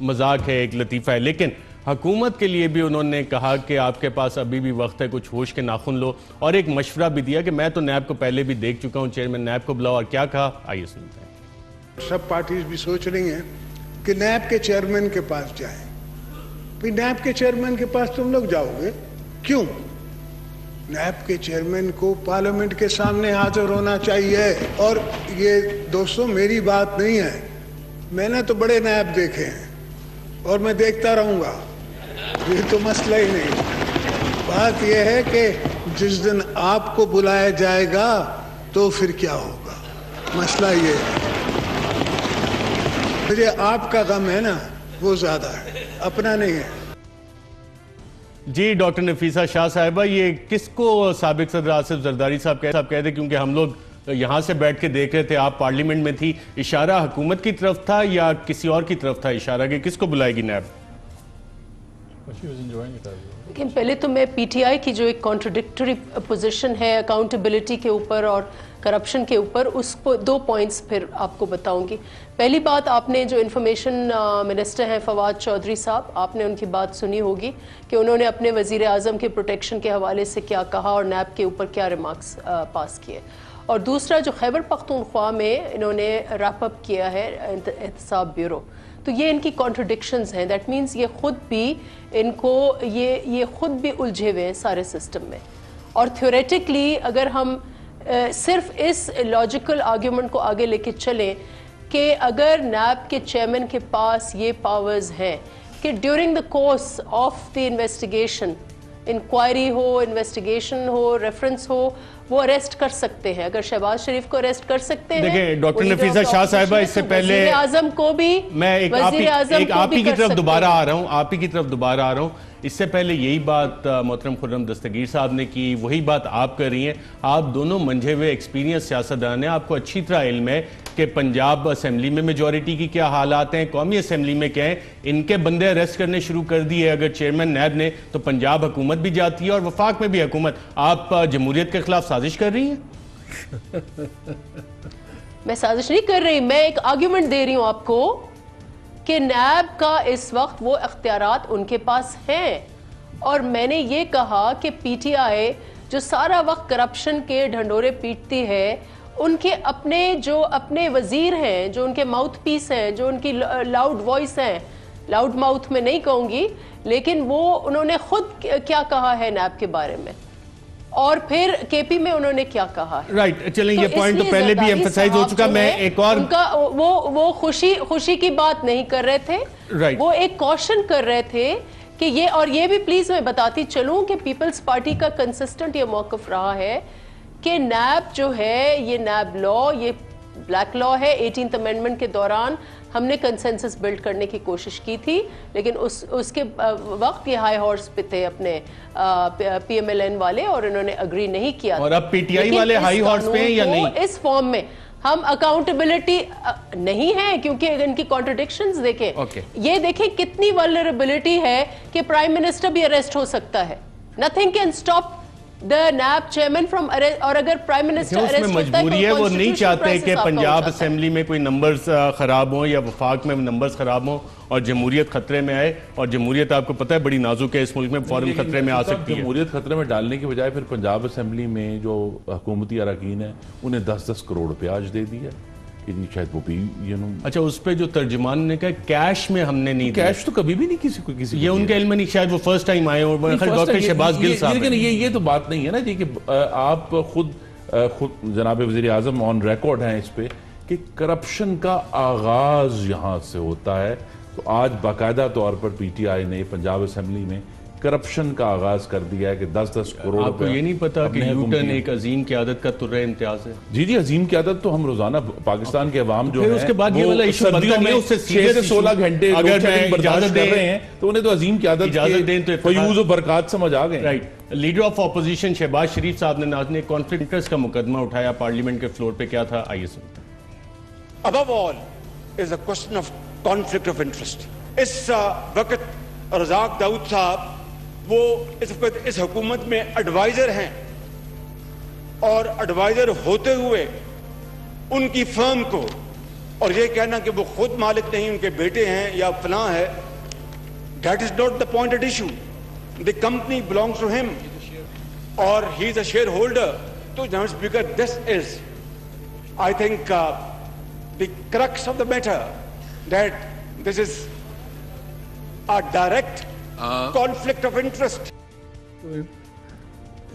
مذاق ہے, ایک لطیفہ ہے, لیکن حکومت کے لیے بھی انہوں نے کہا کہ آپ کے پاس ابھی بھی وقت ہے, کچھ ہوش کے ناخن لو, اور ایک مشورہ بھی دیا کہ میں تو نیب کو پہلے بھی دیکھ چکا ہوں, چیئرمین نیب کو بلاؤ, اور کیا کہا آئیے سنتے ہیں. سب پارٹیز بھی سوچ رہی ہیں کہ نیب کے چیئرمین کے پاس جائیں. بھی نیب کے چیئرمین کے پاس تم لوگ جاؤ گے کیوں؟ نیب کے چیئرمین کو پارلیمنٹ کے سامنے حاضر ہونا چاہیے. اور یہ دوستوں میری بات نہیں ہے, میں نے تو بڑے نیب دیکھے ہیں اور میں دیکھتا رہوں گا, یہ تو مسئلہ ہی نہیں. بات یہ ہے کہ جس دن آپ کو بلایا جائے گا تو پھر کیا ہوگا, مسئلہ یہ ہے. مجھے آپ کا غم ہے نا وہ زیادہ ہے, اپنا نہیں ہے. جی ڈاکٹر نفیسہ شاہ صاحبہ, یہ کس کو سابق صدر آصف زرداری صاحب کہتے, کیونکہ ہم لوگ یہاں سے بیٹھ کے دیکھ رہے تھے, آپ پارلیمنٹ میں تھی, اشارہ حکومت کی طرف تھا یا کسی اور کی طرف تھا اشارہ کہ کس کو بلائے گی نیب؟ لیکن پہلے تو میں پی ٹی آئی کی جو ایک کانٹرڈکٹری پوزیشن ہے اکاؤنٹیبلٹی کے اوپر اور کرپشن کے اوپر, اس کو 2 پوائنٹس پھر آپ کو بتاؤں گی. پہلی بات, آپ نے جو انفارمیشن منسٹر ہیں فواد چودھری صاحب, آپ نے ان کی بات سنی ہوگی کہ انہوں نے اپنے وزیر اعظم کے پروٹیکشن کے حوالے سے کیا کہا اور نیب کے اوپر کیا ریمارکس پاس کیے. اور دوسرا, جو خیبر پختونخوا میں انہوں نے ریپ اپ کیا ہے احتساب بیورو, تو یہ ان کی کانٹرڈکشنز ہیں. دیٹ مینز یہ خود بھی ان کو یہ خود بھی الجھے ہوئے ہیں سارے سسٹم میں. اور تھیوریٹکلی اگر ہم صرف اس لاجیکل آرگیومنٹ کو آگے لے کے چلیں کہ اگر نیب کے چیئرمین کے پاس یہ پاورز ہیں کہ during the course of the investigation, inquiry ہو, انویسٹیگیشن ہو, ریفرنس ہو, وہ اریسٹ کر سکتے ہیں. اگر شہباز شریف کو اریسٹ کر سکتے ہیں, دیکھیں ڈاکٹر نفیسہ شاہ صاحبہ, اس سے پہلے وزیر اعظم کو بھی, میں ایک آپ ہی کی طرف دوبارہ آ رہا ہوں, اس سے پہلے یہی بات محترم خرم دستگیر صاحب نے کی, وہی بات آپ کر رہی ہیں. آپ دونوں منجھے ہوئے ایکسپیرینس سیاستدان ہیں, آپ کو اچھی طرح علم ہے کہ پنجاب اسمبلی میں میجورٹی کی کیا حالات ہیں, قومی اسمبلی میں کیا ہیں. ان کے بندے اریسٹ کرنے شروع کر دیے اگر چیئرمین نیب نے, تو پنجاب حکومت بھی جاتی ہے اور وفاق میں بھی حکومت. آپ جمہوریت کے خلاف سازش کر رہی ہیں؟ میں سازش نہیں کر رہی, میں ایک آرگیومنٹ دے رہی ہوں آپ کو کہ نیب کا اس وقت وہ اختیارات ان کے پاس ہیں. اور میں نے یہ کہا کہ پی ٹی آئی جو سارا وقت کرپشن کے ڈھنڈورے پیٹتی ہے, ان کے اپنے وزیر ہیں, جو ان کے ماؤتھ پیس ہیں, جو ان کی لاؤڈ وائس ہیں, لاؤڈ ماؤتھ میں نہیں کہوں گی, لیکن وہ انہوں نے خود کیا کہا ہے نیب کے بارے میں, اور پھر کے پی میں انہوں نے کیا کہا ہے. رائٹ, چلیں یہ پوائنٹ تو پہلے بھی ایمفسائز ہو چکا. میں ایک اور وہ خوشی کی بات نہیں کر رہے تھے, وہ ایک کوشن کر رہے تھے کہ یہ, اور یہ بھی پلیز میں بتاتی چلوں کہ پیپلز پارٹی کا کنسسٹنٹ یہ موقف رہا ہے کہ نیب جو ہے, یہ نیب لا, یہ بلیک لا ہے. 18th امینڈمنٹ کے دوران ہم نے کنسنسس بلڈ کرنے کی کوشش کی تھی, لیکن اس کے وقت یہ ہائی ہارس پہ تھے اپنے پی ایم ایل این والے, اور انہوں نے اگری نہیں کیا. اور اب پی ٹی آئی والے ہائی ہارس پہ ہیں یا نہیں؟ اس فارم میں ہم اکاؤنٹیبلٹی نہیں ہے, کیونکہ ان کی کانٹرڈکشنز دیکھیں, یہ دیکھیں کتنی ولنریبلٹی ہے کہ پرائم منسٹر بھی اریسٹ ہو سکتا ہے. nothing can stop the NAB chairman from arrest, اور اگر پرائم منسٹر اریسٹ ہوتا ہے, مجبوری ہے, وہ نہیں چاہتے کہ پنجاب اسمبلی میں کوئی نمبرز خراب ہوں یا وفاق میں نمبرز خراب ہوں اور جمہوریت خطرے میں آئے. اور جمہوریت آپ کو پتہ ہے بڑی نازک ہے اس ملک میں, فوراً خطرے میں آ سکتی ہے. جمہوریت خطرے میں ڈالنے کی بجائے پھر پنجاب اسمبلی میں جو حکومتی اراکین ہیں انہیں 10-10 کروڑ روپے آج دے دیا. شاید وہ بھی اچھا, اس پہ جو ترجمان نے کہا کیش میں ہم نے نہیں, کیش تو کبھی بھی نہیں کسی یہ ان کے علم میں نہیں, شاید وہ فرسٹ ٹائم آئے اور ڈاکٹر شہباز گل صاحب. لیکن یہ تو بات نہیں ہے نا جی کہ آپ خود جناب وزیر اعظم آن ریکارڈ ہیں اس پہ کہ کرپشن کا آغاز یہاں سے ہوتا ہے. تو آج باقاعدہ طور پر پی ٹی آئی نے پنجاب اسمبلی میں کرپشن کا آغاز کر دیا ہے کہ 10-10 کروڑ. آپ کو یہ نہیں پتا کہ یو ٹرن ایک عظیم قیادت کا ترہ امتیاز ہے؟ جی عظیم قیادت تو ہم روزانہ پاکستان کے عوام جو ہے اس کے بعد یہ والا ایشو بنتا نہیں, اس سے 6 سے 16 گھنٹے اگر برداشت کر رہے ہیں تو انہیں تو عظیم قیادت کے فیوز و برکات سمجھ آ گئے. Right, leader of opposition Shehbaz Sharif صاحب نے ناظرین کانفلکٹ انٹرسٹ کا مقدمہ اٹھایا پارلیمنٹ کے فلور پہ, کیا تھا آئیے سنتے ہیں. Above all is a question of conflict of interest. اس وقت رزاق داؤد صاحب وہ اس حکومت میں ایڈوائزر ہیں, اور ایڈوائزر ہوتے ہوئے ان کی فرم کو اور یہ کہنا کہ وہ خود مالک نہیں ان کے بیٹے ہیں یا فلاں ہے, that is not the point at issue. The company belongs to him or he is a shareholder. So Mr. Speaker, this is, I think, the crux of the matter, that this is a direct conflict of interest.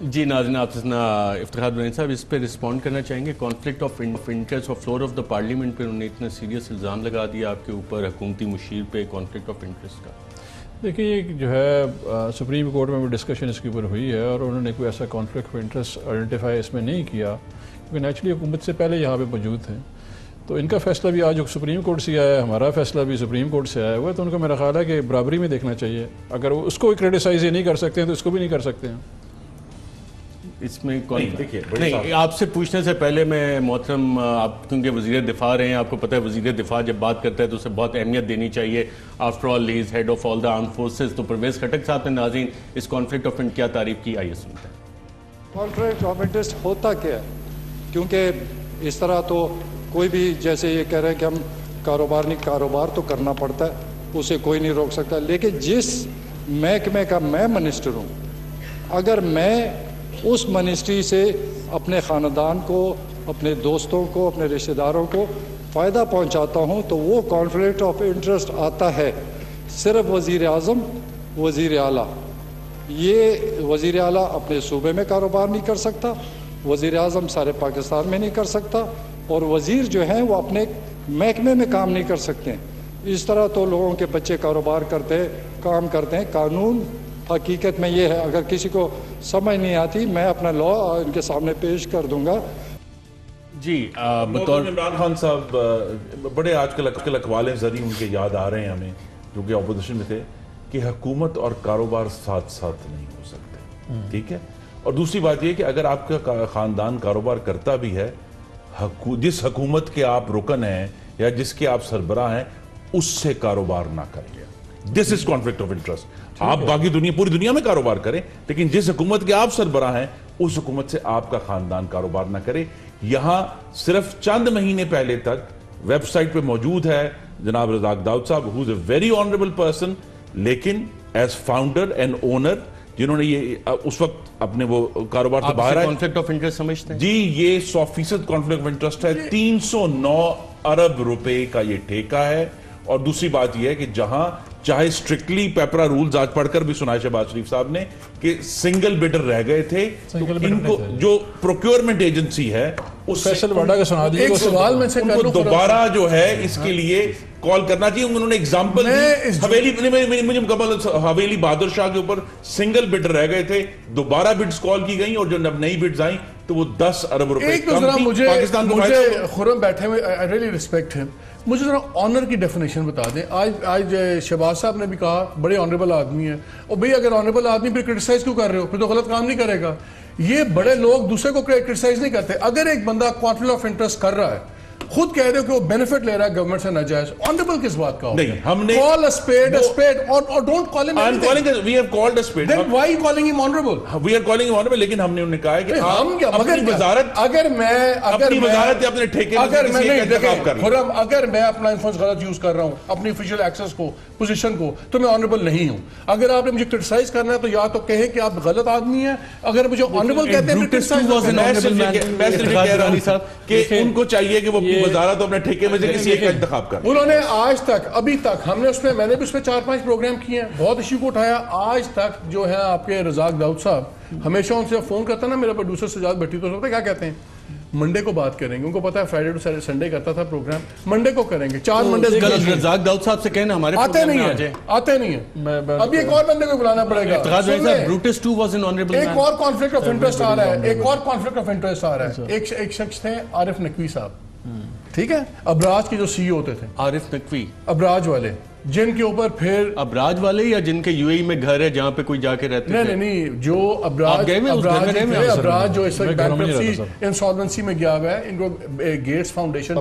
جی ناظرین, آپ Iftikhar brain صاحب اس پہ respond کرنا چاہیں گے؟ Conflict of interest اور floor of the parliament پہ انہوں نے اتنا سیریس الزام لگا دیا آپ کے اوپر حکومتی مشیر پہ کانفلکٹ آف انٹرسٹ کا. دیکھیں یہ جو ہے سپریم کورٹ میں بھی ڈسکشن اس کے اوپر ہوئی ہے اور انہوں نے کوئی ایسا کانفلکٹ آف انٹرسٹ آئیڈینٹیفائی اس میں نہیں کیا, کیونکہ نیچرلی حکومت سے پہلے یہاں پہ موجود تھے. تو ان کا فیصلہ بھی آج سپریم کورٹ سے آیا ہے, ہمارا فیصلہ بھی سپریم کورٹ سے آیا ہوا ہے, تو ان کو میرا خیال ہے کہ برابری میں دیکھنا چاہیے. اگر وہ اس کو کریٹیسائز نہیں کر سکتے ہیں تو اس کو بھی نہیں کر سکتے ہیں. اس میں نہیں, آپ سے پوچھنے سے پہلے میں محترم, آپ کیونکہ وزیر دفاع رہے ہیں, آپ کو پتہ ہے وزیر دفاع جب بات کرتا ہے تو اسے بہت اہمیت دینی چاہیے. After all he is head of all the arm forces. تو پرویز خٹک صاحب نے ناظرین اس کانفلکٹ آف انٹرسٹ کیا تعریف کی, آئیے سنتے ہیں. کانفلکٹ آف انٹرسٹ ہوتا کیا ہے؟ کیونکہ اس طرح تو کوئی بھی جیسے یہ کہہ رہے ہیں کہ ہم کاروبار نہیں, کاروبار تو کرنا پڑتا ہے, اسے کوئی نہیں روک سکتا. لیکن جس محکمے کا میں منسٹر ہوں, اگر میں اس منسٹری سے اپنے خاندان کو, اپنے دوستوں کو, اپنے رشتہ داروں کو فائدہ پہنچاتا ہوں تو وہ کانفلکٹ آف انٹرسٹ آتا ہے. صرف وزیر اعظم, وزیر اعلیٰ, یہ وزیر اعلیٰ اپنے صوبے میں کاروبار نہیں کر سکتا, وزیر اعظم سارے پاکستان میں نہیں کر سکتا, اور وزیر جو ہیں وہ اپنے محکمے میں کام نہیں کر سکتے. اس طرح تو لوگوں کے بچے کاروبار کرتے ہیں, کام کرتے ہیں. قانون حقیقت میں یہ ہے, اگر کسی کو سمجھ نہیں آتی میں اپنا لا ان کے سامنے پیش کر دوں گا. جی بطور عمران خان صاحب بڑے آج کل اقوال زری ان کے یاد آ رہے ہیں ہمیں, جو کہ اپوزیشن میں تھے, کہ حکومت اور کاروبار ساتھ ساتھ نہیں ہو سکتے. ٹھیک ہے, اور دوسری بات یہ کہ اگر آپ کا خاندان کاروبار کرتا بھی ہے, جس حکومت کے آپ رکن ہیں یا جس کے آپ سربراہ ہیں, اس سے کاروبار نہ کریں. دس از کانفلکٹ آف انٹرسٹ. آپ باقی پوری دنیا میں کاروبار کریں, لیکن جس حکومت کے آپ سربراہ ہیں اس حکومت سے آپ کا خاندان کاروبار نہ کرے. یہاں صرف چند مہینے پہلے تک ویب سائٹ پہ موجود ہے جناب رزاق داؤد صاحب, who is a very honorable person, لیکن ایز فاؤنڈر اینڈ اونر جنہوں نے یہ اس وقت اپنے وہ کاروبار سے باہر آئے. کانفلکٹ آف انٹرسٹ سمجھتے ہیں؟ جی یہ 100% کانفلکٹ آف انٹرسٹ ہے. 309 ارب روپے کا یہ ٹھیکہ ہے. اور دوسری بات یہ ہے کہ جہاں چاہے اسٹرکٹلی پیپرا رولز آج پڑھ کر بھی سنائے شہباز شریف صاحب نے کہ سنگل بڈر رہ گئے تھے, ان کو جو پروکیورمنٹ ایجنسی ہے اس فیصل واڈا کا سنا دیجیے. ایک سوال میں سے ان کو دوبارہ جو ہے اس کے لیے کال کرنا چاہیے. انہوں نے ایگزامپل دی, مجھے مکمل حویلی بہادر شاہ کے اوپر سنگل بڈر رہ گئے تھے, دوبارہ بڈز کال کی گئیں, اور جو نئی بڈز آئیں تو وہ 10 ارب روپے کم تھی. پاکستان کو مجھے خرم بیٹھے ہوئے, I really respect him, مجھے ذرا آنر کی ڈیفینیشن بتا دیں. آج شہباز صاحب نے بھی کہا بڑے آنریبل آدمی ہیں, اور بھئی اگر آنریبل آدمی پھر کرٹیسائز کیوں کر رہے ہو, پھر تو غلط کام نہیں کرے گا. یہ بڑے لوگ دوسرے کو کرٹیسائز نہیں کرتے. اگر ایک بندہ کانفلکٹ آف انٹرسٹ کر رہا ہے, خود کہہ رہے ہو کہ وہ بینیفٹ لے رہا ہے گورنمنٹ سے ناجائز, آنریبل کس بات کا ہو؟ نہیں, ہم نے call a spade a spade, or don't call him anything. We have called a spade. Then why are you calling him honorable? We are calling him honorable, لیکن ہم نے انہیں کہا ہے کہ اپنی وزارت, اگر میں اپنا انفلوئنس غلط یوز کر رہا ہوں, اپنی آفیشیل ایکسس کو, پوزیشن کو, تو میں آنریبل نہیں ہوں. اگر آپ نے مجھے کرٹیسائز کرنا ہے تو یا تو کہیں کہ آپ غلط آدمی ہیں, اگر مجھے آنریبل کہتے ہیں کہ ان کو چاہیے کہ وہ اپنی وزارت اپنے ٹھیکے میں سے کسی ایک کا انتخاب کریں. انہوں نے آج تک, ابھی تک ہم نے میں نے بھی اس پہ 4-5 پروگرام کیے ہیں, بہت ایشو کو اٹھایا. آج تک جو ہے آپ کے رزاق داؤد صاحب ہمیشہ ان سے فون کرتا نا, میرا پروڈیوسر سجاد بھٹی, تو کیا کہتے ہیں, منڈے کو بات کریں گے. ان کو پتا ہے فرائیڈے ٹو سنڈے کرتا تھا پروگرام, منڈے کو کریں گے. 4 منڈے رزاق داؤد صاحب سے کہنا ہمارے آتے نہیں ہیں. ابھی ایک اور بندے کو بلانا پڑے گا. ایک اور کانفلکٹ آف انٹرسٹ آ رہا ہے, ایک شخص تھے عارف نقوی صاحب, ٹھیک ہے, ابراج کے جو سی ای او ہوتے تھے, عارف نقوی, ابراج والے, جن کے اوپر پھر ابراج والے یا جن کے یو اے ای میں گھر ہے جہاں پہ کوئی جا کے رہتے ہیں؟ نہیں, جو ابراج جو اس وقت بینکرپسی انسالوینسی میں گیا ہوا ہے, ان کو گیٹس فاؤنڈیشن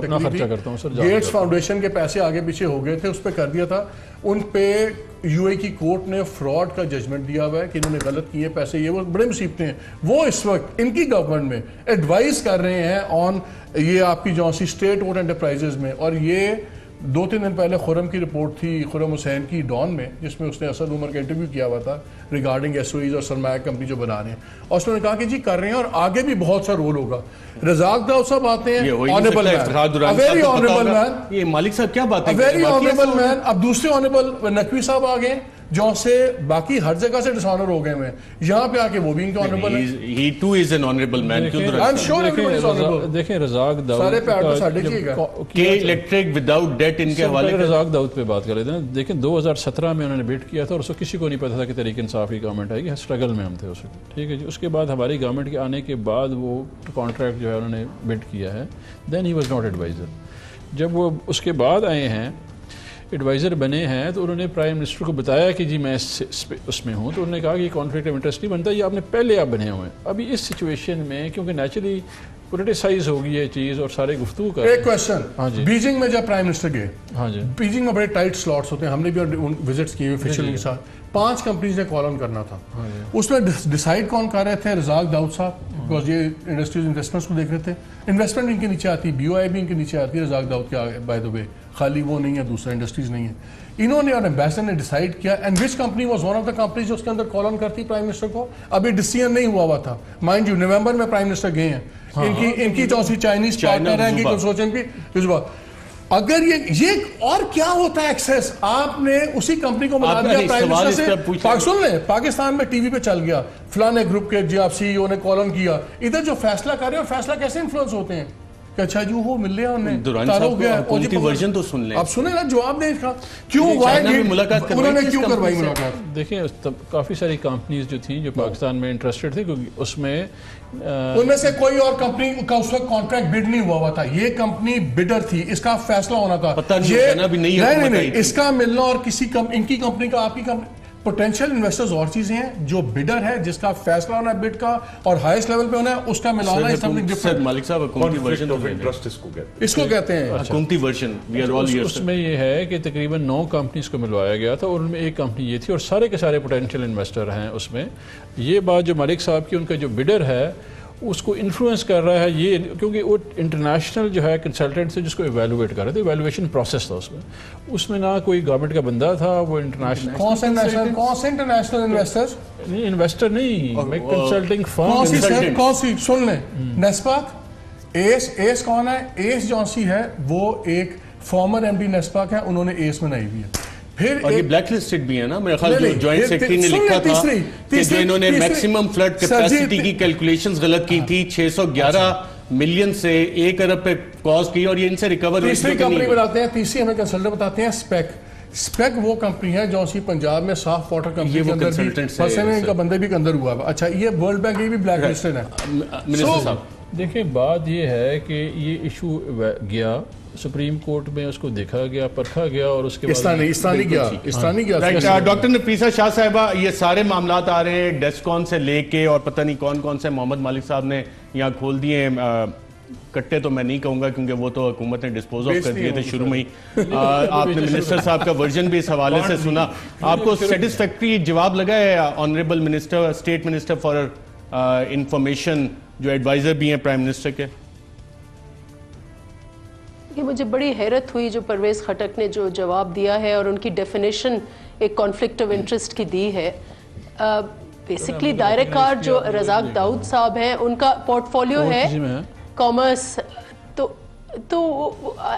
گیٹس فاؤنڈیشن کے پیسے آگے پیچھے ہو گئے تھے, اس پہ کر دیا تھا. ان پہ یو اے کی کورٹ نے فراڈ کا ججمنٹ دیا ہوا ہے کہ انہوں نے غلط کیے پیسے, یہ وہ بڑے مصیبتیں ہیں. وہ اس وقت ان کی گورنمنٹ میں ایڈوائز کر رہے ہیں آن یہ آپ کی جو سی اسٹیٹ ایئرپورٹ انٹرپرائزز میں. اور یہ 2-3 دن پہلے خرم کی رپورٹ تھی, خرم حسین کی ڈان میں, جس میں اس نے اسد عمر کا انٹرویو کیا ہوا تھا ریگارڈنگ ایس او ایز اور سرمایہ کمپنی جو بنا رہے ہیں, اور اس نے کہا کہ جی کر رہے ہیں اور آگے بھی بہت سا رول ہوگا. رزاق داؤد صاحب آتے ہیں, آنریبل مین, ویری آنریبل مین. یہ مالک صاحب کیا باتیں ویری آنریبل مین. اب دوسرے آنریبل نقوی صاحب آ گئے جو سے باقی ہر جگہ سے ڈسآنر ہو گئے ہیں, یہاں پہ آ کے وہ بھی ان کے آنریبل ہیں. He too is an honorable man. I'm sure everybody is honorable. دیکھیں رزاق داؤد سارے پیار تو ساڑھے کیے گا کہ الیکٹرک وداؤٹ ڈیٹ ان کے حوالے. رزاق داؤد پہ بات کر رہے تھے نا. دیکھیں 2017 میں انہوں نے بٹ کیا تھا اور اس کو کسی کو نہیں پتا تھا کہ تحریک انصاف کی گورنمنٹ آئے گی, اسٹرگل میں ہم تھے اس وقت, ٹھیک ہے جی. اس کے بعد ہماری گورنمنٹ کے آنے کے بعد وہ کانٹریکٹ جو ہے انہوں نے بٹ کیا ہے. دین ہی واز ناٹ ایڈوائزر. جب وہ اس کے بعد آئے ہیں ایڈوائزر بنے ہیں تو انہوں نے پرائم منسٹر کو بتایا کہ جی میں اس میں ہوں, تو انہوں نے کہا کہ یہ کانفلکٹ آف انٹرسٹ نہیں بنتا, یہ آپ نے پہلے آپ بنے ہوئے ہیں. ابھی اس سچویشن میں کیونکہ نیچرلی پولیٹیسائز ہوگی یہ چیز اور سارے گفتگو کا. ایک کویسچن, ہاں جی, بیجنگ میں جب پرائم منسٹر گئے, ہاں جی, بیجنگ میں بڑے ٹائٹ سلاٹس ہوتے ہیں, ہم نے بھی وزٹس کیے ہوئے آفیشیل کے ساتھ. 5 کمپنیز نے کال آن کرنا تھا, اس میں ڈیسائیڈ کون کر رہے تھے؟ رزاق داؤد صاحب, بیکاز یہ انڈسٹریز انویسٹمنٹس کو دیکھ رہے تھے. انویسٹمنٹ ان کے نیچے آتی, بی او آئی بھی ان کے نیچے آتی ہے, رزاق داؤد کے بائی دا وے خالی وہ نہیں ہے, دوسرا انڈسٹریز نہیں ہے. انہوں نے اور ایمبیسڈر نے ڈیسائیڈ کیا, and which company was one of the companies جو اس کے اندر کال آن کرتی پرائم منسٹر کو. ابھی ڈیسیژن نہیں ہوا تھا, مائنڈ یو, نومبر میں پرائم منسٹر گئے ہیں, ان کی جو سی چائنیز پارٹنر ہیں, ان کی کنسورشن کی. اگر یہ اور کیا ہوتا ہے ایکسیس, آپ نے اسی کمپنی کو بنا دیا پرائم منسٹر سے. سن لیں, پاکستان میں ٹی وی پہ چل گیا, فلانے گروپ کے جی آپ سی ای او نے کال آن کیا. ادھر جو فیصلہ کر رہے ہیں, اور فیصلہ کیسے انفلوئنس ہوتے ہیں کہ اچھا جو ہو مل لیا انہیں حکومتی ورژن تو سن لیں. اب سنیں نا جواب دیں اس کا, کیوں انہوں نے کیوں کروائی ملاقات. دیکھیں کافی ساری کمپنیز جو تھیں جو پاکستان میں انٹرسٹڈ تھیں, کیونکہ اس میں ان میں سے کوئی اور کمپنی کا اس وقت کانٹریکٹ بڈ نہیں ہوا تھا. یہ کمپنی بڈر تھی, اس کا فیصلہ ہونا تھا. نہیں, اس کا ملنا اور کسی ان کی کمپنی کا آپ کی کمپنی, پوٹینشیل انویسٹرز اور چیزیں ہیں. جو بڈر ہے جس کا فیصلہ ہونا ہے بڈ کا اور ہائیسٹ لیول پہ ہونا ہے, اس کا ملانا ہے سم تھنگ ڈفرنٹ. مالک صاحب حکومتی ورژن آف انٹرسٹ اس کو کہتے ہیں, حکومتی ورژن. اس میں یہ ہے کہ تقریباً 9 کمپنیز کو ملوایا گیا تھا, اور ان میں ایک کمپنی یہ تھی, اور سارے کے سارے پوٹینشیل انویسٹر ہیں اس میں. یہ بات جو مالک صاحب کی, ان کا جو بڈر ہے اس کو انفلوئنس کر رہا ہے یہ, کیونکہ وہ انٹرنیشنل جو ہے کنسلٹنٹ سے جس کو ایویلویٹ کر رہے تھے, ایویلویشن پروسیس تھا اس میں نہ کوئی گورنمنٹ کا بندہ تھا, وہ انٹرنیشنل. کون سے انٹرنیشنل انویسٹرز نہیں, انویسٹر نہیں, کنسلٹنگ فرم. کون سی سن لیں, نیسپاک, ایس کون ہے؟ ایس جونسی ہے, وہ ایک فارمر ایم ڈی نیسپاک ہے, انہوں نے ایس بنائی ہوئی ہے. اور یہ بلیک لسٹڈ بھی ہے نا, میرے خیال جو جوائنٹ سیکرٹری نے لکھا تھا کہ جو انہوں نے میکسیمم فلڈ کیپیسٹی کی کیلکولیشنز غلط کی تھی, 611 ملین سے 1 ارب پہ کاز کی, اور یہ ان سے ریکور. تیسری کمپنی بتاتے ہیں, تیسری ہمیں کنسلٹنٹ بتاتے ہیں اسپیک وہ کمپنی ہے جو سی پنجاب میں صاف واٹر کمپنی کے اندر بھی پھنسے ہوئے, ان کا بندے بھی اندر ہوا ہے. اچھا, یہ ورلڈ بینک یہ بھی بلیک لسٹڈ ہے. منسٹر صاحب دیکھیں بات یہ ہے کہ یہ ایشو گیا سپریم کورٹ میں, اس کو دیکھا گیا, پرکھا گیا, اور اس کے بعد اس طرح نہیں گیا. ڈاکٹر نفیسہ شاہ صاحبہ, یہ سارے معاملات آ رہے ہیں ڈیسکون سے لے کے, اور پتہ نہیں کون کون سے محمد مالک صاحب نے یہاں کھول دیے کٹے, تو میں نہیں کہوں گا کیونکہ وہ تو حکومت نے ڈسپوز آف کر دیے تھے شروع میں ہی. آپ نے منسٹر صاحب کا ورژن بھی اس حوالے سے سنا, آپ کو سیٹسفیکٹری جواب لگا ہے honourable minister, state minister for information جو ایڈوائزر بھی ہیں پرائم منسٹر کے؟ مجھے بڑی حیرت ہوئی جو پرویز خٹک نے جو جواب دیا ہے, اور ان کی ڈیفینیشن ایک کانفلکٹ آف انٹرسٹ کی دی ہے. بیسکلی دائرہ کار جو رزاق داؤد صاحب ہیں, ان کا پورٹ فولیو ہے کامرس, تو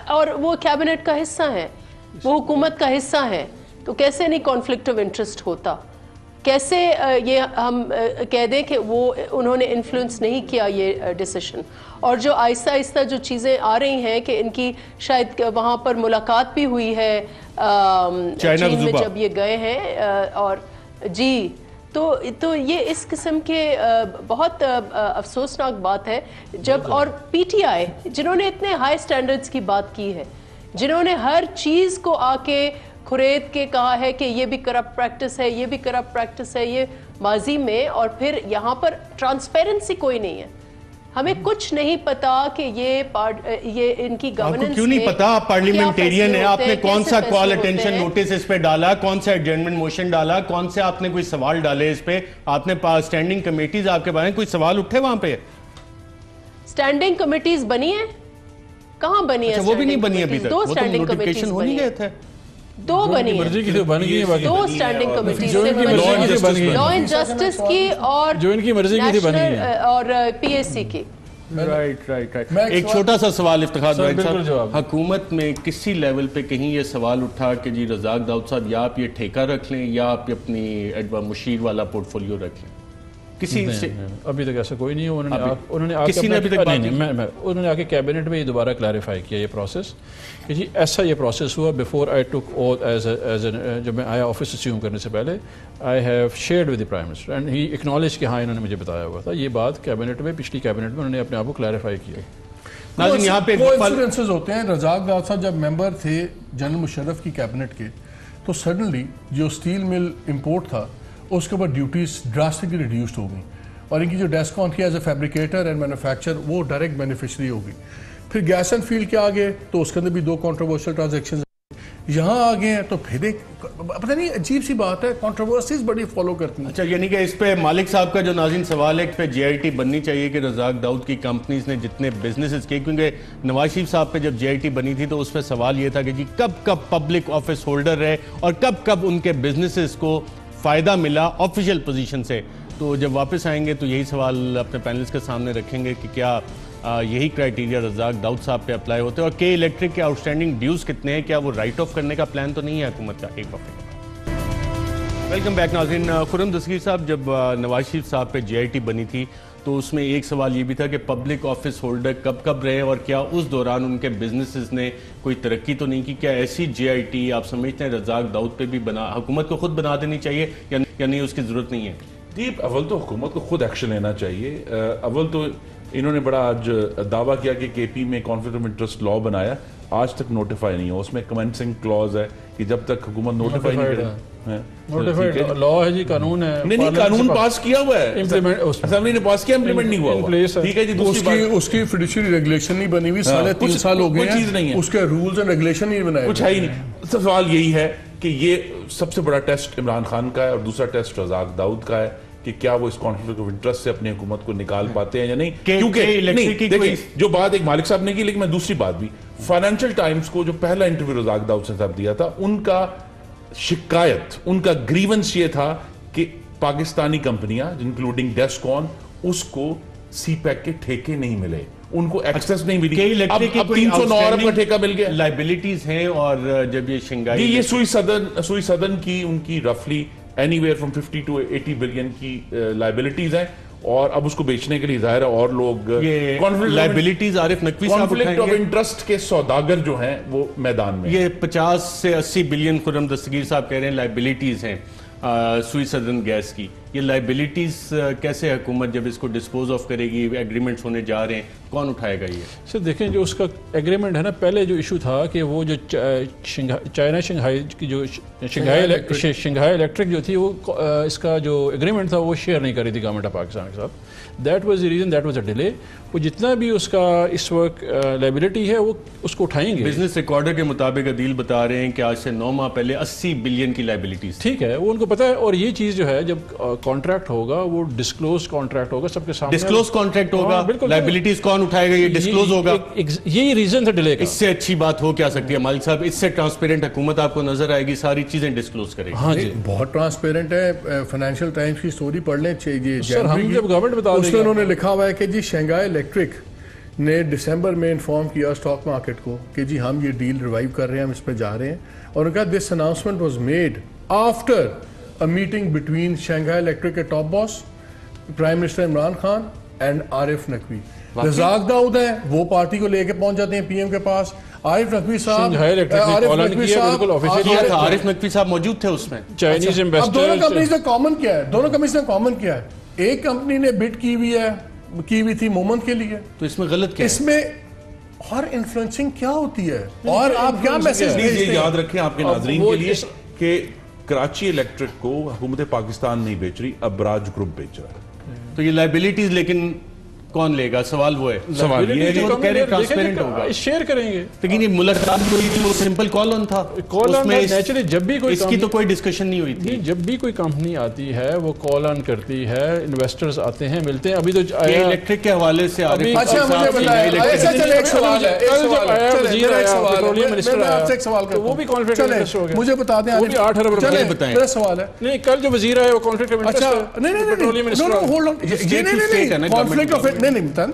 اور وہ کیبنٹ کا حصہ ہیں, وہ حکومت کا حصہ ہیں, تو کیسے نہیں کانفلکٹ آف انٹرسٹ ہوتا؟ کیسے یہ ہم کہہ دیں کہ وہ انہوں نے انفلوئنس نہیں کیا یہ ڈیسیشن؟ اور جو آہستہ آہستہ جو چیزیں آ رہی ہیں کہ ان کی شاید وہاں پر ملاقات بھی ہوئی ہے چین میں جب یہ گئے ہیں, اور جی تو یہ اس قسم کے بہت افسوسناک بات ہے جب, اور پی ٹی آئی جنہوں نے اتنے ہائی سٹینڈرڈز کی بات کی ہے, جنہوں نے ہر چیز کو آ کے کھرید کے کہا ہے کہ یہ بھی کرپٹ پریکٹس ہے, یہ بھی کرپٹ پریکٹس ہے, یہ ماضی میں, اور پھر یہاں پر ٹرانسپیرنسی کوئی نہیں ہے. ہمیں کچھ نہیں پتا کہ یہ ان کی گورننس. آپ کو کیوں نہیں پتا؟ آپ پارلیمنٹیرین ہیں, آپ نے کون سا کال اٹینشن نوٹس اس پہ ڈالا, کون سا ایڈجرنمنٹ موشن ڈالا, کون سے آپ نے کوئی سوال ڈالے اس پہ؟ آپ نے اسٹینڈنگ کمیٹیز آپ کے بارے میں کوئی سوال اٹھے وہاں پہ؟ اسٹینڈنگ کمیٹیز بنی ہیں, کہاں بنی ہے؟ وہ بھی نہیں بنی ابھی تک، دو اسٹینڈنگ کمیٹیز ہو نہیں گئے تھے، دو بنی مرضی کی تو بن گئی ہے، دو standing committees law and justice کی اور جو ان کی مرضی کی تھی بن گئی ہے، اور پی ایس سی کی. رائٹ. ایک چھوٹا سا سوال افتخار صاحب، حکومت میں کسی لیول پہ کہیں یہ سوال اٹھا کہ جی رزاق داؤد صاحب یا آپ یہ ٹھیکہ رکھ لیں یا آپ اپنی مشیر والا پورٹ فولیو رکھ لیں؟ کسی سے ابھی تک ایسا کوئی نہیں ہے. انہوں نے آ کے کیبنٹ میں یہ دوبارہ کلیریفائی کیا یہ پروسیس کہ جی ایسا یہ پروسیس ہوا بفور آئی ٹک ایز جب میں آیا آفس اسیوم کرنے سے پہلے I have shared with the prime minister and he acknowledge کہ ہاں انہوں نے مجھے بتایا ہوا تھا. یہ بات کیبنٹ میں پچھلی کیبنٹ میں انہوں نے اپنے آپ کو کلیریفائی کیا. ناظرین یہاں پہ کوانسیڈنسز ہوتے ہیں. رزاق داؤد صاحب جب ممبر تھے جنرل مشرف کی کیبنٹ کے تو سڈنلی جو اسٹیل مل امپورٹ تھا اس کے اوپر ڈیوٹیز ڈراسٹکلی ریڈیوسڈ ہو گئیں اور ان کی جو ڈیسکان تھی ایز اے فیبریکیٹر اینڈ مینوفیکچر وہ ڈائریکٹ بینیفیشری ہو گئی. پھر گیس اینڈ فیلڈ کے آگے تو اس کے اندر بھی 2 کنٹروورشل ٹرانزیکشن یہاں آگے ہیں تو پھر ایک پتہ نہیں عجیب سی بات ہے کنٹروورسیز بڑی فالو کرتی ہیں. اچھا یعنی کہ اس پہ مالک صاحب کا جو ناظرین سوال ہے اس پہ جے آئی ٹی بننی چاہیے کہ رزاق داؤد کی کمپنیز نے جتنے بزنسز کیے، کیونکہ نواز شریف صاحب پہ جب جے آئی ٹی بنی تھی تو اس پہ سوال یہ تھا کہ جی کب پبلک آفس ہولڈر رہے اور کب ان کے بزنسز کو فائدہ ملا آفیشیل پوزیشن سے. تو جب واپس آئیں گے تو یہی سوال اپنے پینلس کے سامنے رکھیں گے کہ کیا یہی کرائیٹیریا رزاق داؤد صاحب پہ اپلائی ہوتے ہیں اور کے الیکٹرک کے آؤٹسٹینڈنگ ڈیوز کتنے ہیں، کیا وہ رائٹ آف کرنے کا پلان تو نہیں ہے حکومت کا؟ ایک وقت ویلکم بیک ناظرین. خرم دستگیر صاحب، جب نواز شریف صاحب پہ جے آئی ٹی بنی تھی تو اس میں ایک سوال یہ بھی تھا کہ پبلک آفس ہولڈر کب رہے اور کیا اس دوران ان کے بزنسز نے کوئی ترقی تو نہیں کی؟ کیا ایسی جے آئی ٹی آپ سمجھتے ہیں رزاق داؤد پہ بھی حکومت کو خود بنا دینی چاہیے یا نہیں اس کی ضرورت نہیں ہے؟ جی اول تو حکومت کو خود ایکشن لینا چاہیے. اول تو انہوں نے بڑا آج دعویٰ کیا کہ کے پی میں کانفلکٹ آف انٹرسٹ لا بنایا، آج تک نوٹیفائی نہیں ہو. اس میں کمنسنگ کلاز ہے کہ جب تک حکومت نوٹیفائی نہیں کرے. نوٹیفائڈ لا ہے جی، قانون ہے. نہیں قانون پاس کیا ہوا ہے، اسمبلی نے پاس کیا، امپلیمنٹ نہیں ہوا. ٹھیک ہے جی، اس کی فیڈیشری ریگولیشن نہیں بنی ہوئی، 3.5 سال ہو گئے ہیں، اس کے رولز اینڈ ریگولیشن نہیں بنائے، کچھ ہے ہی نہیں. سوال یہی ہے کہ یہ سب سے بڑا ٹیسٹ عمران خان کا ہے اور دوسرا ٹیسٹ رزاق داؤد کا ہے کہ کیا وہ اس کانفلکٹ آف انٹرسٹ سے اپنی حکومت کو نکال پاتے ہیں یا نہیں. کیونکہ دیکھیں جو بات ایک مالک صاحب نے کی، لیکن میں دوسری بات بھی، فائنینشل ٹائمز کو جو پہلا انٹرویو رزاق داؤد سے صاحب دیا تھا، ان کا شکایت، ان کا گریونس یہ تھا کہ پاکستانی کمپنیاں انکلوڈنگ ڈیسکون اس کو سی پیک کے ٹھیکے نہیں ملے، ان کو ایکسس نہیں ملی. اب 309 ارب کا ٹھیکہ مل گیا. لائبلٹیز ہیں اور جب یہ شنگھائی یہ سوئی سدن کی ان کی رفلی anywhere from 50 to 80 billion کی لائبلٹیز ہیں اور اب اس کو بیچنے کے لیے ظاہر ہے اور لوگ لائبلٹیز عارف نقوی صاحب کانفلکٹ آف انٹرسٹ کے سوداگر جو ہیں وہ میدان میں. یہ 50 سے 80 بلین خرم دستگیر صاحب کہہ رہے ہیں لائبلٹیز ہیں سوئی سدن گیس کی. یہ لائبلٹیز کیسے حکومت جب اس کو ڈسپوز آف کرے گی، ایگریمنٹس ہونے جا رہے ہیں، کون اٹھائے گا یہ؟ سر دیکھیں جو اس کا ایگریمنٹ ہے نا، پہلے جو ایشو تھا کہ وہ جو چائنا شنگھائی کی جو شنگھائی الیکٹرک جو تھی وہ اس کا جو ایگریمنٹ تھا وہ شیئر نہیں کری تھی گورنمنٹ آف پاکستان کے ساتھ. That was the reason, that was a delay. وہ جتنا بھی اس کا اس وقت لائبلٹی ہے وہ اس کو اٹھائیں گے. بزنس ریکارڈر کے مطابق عدیل بتا رہے ہیں کہ آج سے 9 ماہ پہلے 80 بلین کی لائبلٹیز. ٹھیک ہے، وہ ان کو پتا ہے. اور یہ چیز جو ہے جب کانٹریکٹ ہوگا وہ ڈسکلوز کانٹریکٹ ہوگا، سب کے سامنے ڈسکلوز کانٹریکٹ ہوگا. لائبلٹیز کون اٹھائے گا؟ یہ ڈسکلوز ہوگا. یہی ریزن تھا ڈیلے کا. اس سے اچھی بات ہو کیا سکتی ہے مالک صاحب؟ اس سے ٹرانسپیرنٹ حکومت آپ کو نظر آئے گی، ساری چیزیں ڈسکلوز کرے گی. ہاں جی بہت ٹرانسپیرنٹ ہے. فائنینشیل ٹائمز کی سٹوری پڑھ لیں سر، ہم جب گورنمنٹ بتا دیں اس میں انہوں نے لکھا ہوا ہے کہ جی شنگھائی الیکٹرک نے دسمبر میں انفارم کیا اسٹاک مارکیٹ کو کہ جی ہم یہ ڈیل ریوائیو کر رہے ہیں، ہم اس پہ جا رہے ہیں. اور انہوں نے کہا this announcement was made after a meeting between Shanghai Electric کے top boss prime minister Imran Khan and Arif Naqvi. Razak Dawood ہیں وہ پارٹی کو لے کے پہنچ جاتے ہیں پی ایم کے پاس. عارف نقوی صاحب عارف نقوی صاحب موجود تھے اس میں. چائنیز اب دونوں کمپنیز نے کامن کیا ہے، دونوں کمپنیز نے کامن کیا ہے. ایک کمپنی نے بٹ کی ہوئی تھی مومنٹ کے لیے. تو اس میں غلط کیا ہے؟ اس میں اور انفلوئنسنگ کیا ہوتی ہے اور آپ کیا میسج بھیجتے ہیں؟ یاد رکھیں آپ کے ناظرین کے لیے کہ کراچی الیکٹرک کو حکومت پاکستان نہیں بیچ رہی، ابراج گروپ بیچ رہا ہے. تو یہ لائبلٹیز لیکن کون لے گا؟ سوال وہ ہے. سوال یہ ہے کہ کہہ رہے ٹرانسپیرنٹ ہوگا, شیئر کریں گے. لیکن یہ ملاقات ہوئی تھی, وہ سمپل کال آن تھا, کال آن نیچرلی جب بھی کوئی اس کی تو کوئی ڈسکشن نہیں ہوئی تھی. جب بھی کوئی کمپنی آتی ہے وہ کال آن کرتی ہے, انویسٹرز آتے ہیں, ملتے ہیں. ابھی تو آیا الیکٹرک کے حوالے سے اچھا مجھے بتائیں, ایک سوال ہے, وہ بھی کانفلکٹ آف انٹرسٹ ہو گیا. مجھے بتا دیں, وہ بھی 8 ارب روپے بتائیں. میرا سوال ہے, نہیں کل جو وزیر آئے وہ کانفلکٹ آف انٹرسٹ,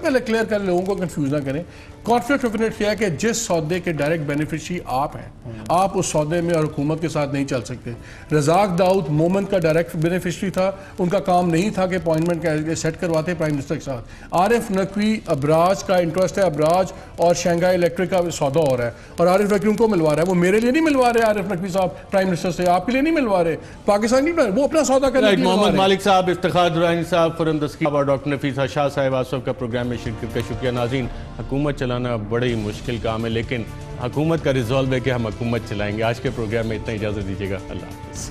پہلے کلیئر کر لوگوں کو کنفیوز نہ کریں. کانفلکٹ آف انٹرسٹ کیا ہے کہ جس سودے کے ڈائریکٹ بینیفیشری آپ ہیں, آپ اس سودے میں اور حکومت کے ساتھ نہیں چل سکتے. رزاق داؤد مومنٹ کا ڈائریکٹ بینیفیشری تھا, ان کا کام نہیں تھا کہ اپوائنٹمنٹ سیٹ کرواتے پرائم منسٹر کے ساتھ. عارف نقوی ابراج کا انٹرسٹ ہے, ابراج اور شنگھائی الیکٹرک کا سودا ہو رہا ہے, اور عارف نقوی ان کو ملوا رہا ہے. وہ میرے لیے نہیں ملوا رہے عارف نقوی صاحب پرائم منسٹر سے, آپ کے لیے نہیں ملوا رہے, پاکستان نہیں ملوا رہے, وہ اپنا سودا کرنے کے لیے. محمد مالک صاحب, افتخار درانی صاحب, خرم دستگیر اور ڈاکٹر نفیسہ شاہ صاحب, آپ سب کا پروگرام میں شرکت کا شکریہ. ناظرین, حکومت چلانا بڑی مشکل کام ہے, لیکن حکومت کا ریزالو ہے کہ ہم حکومت چلائیں گے. آج کے پروگرام میں اتنا اجازت دیجیے گا. اللہ حافظ.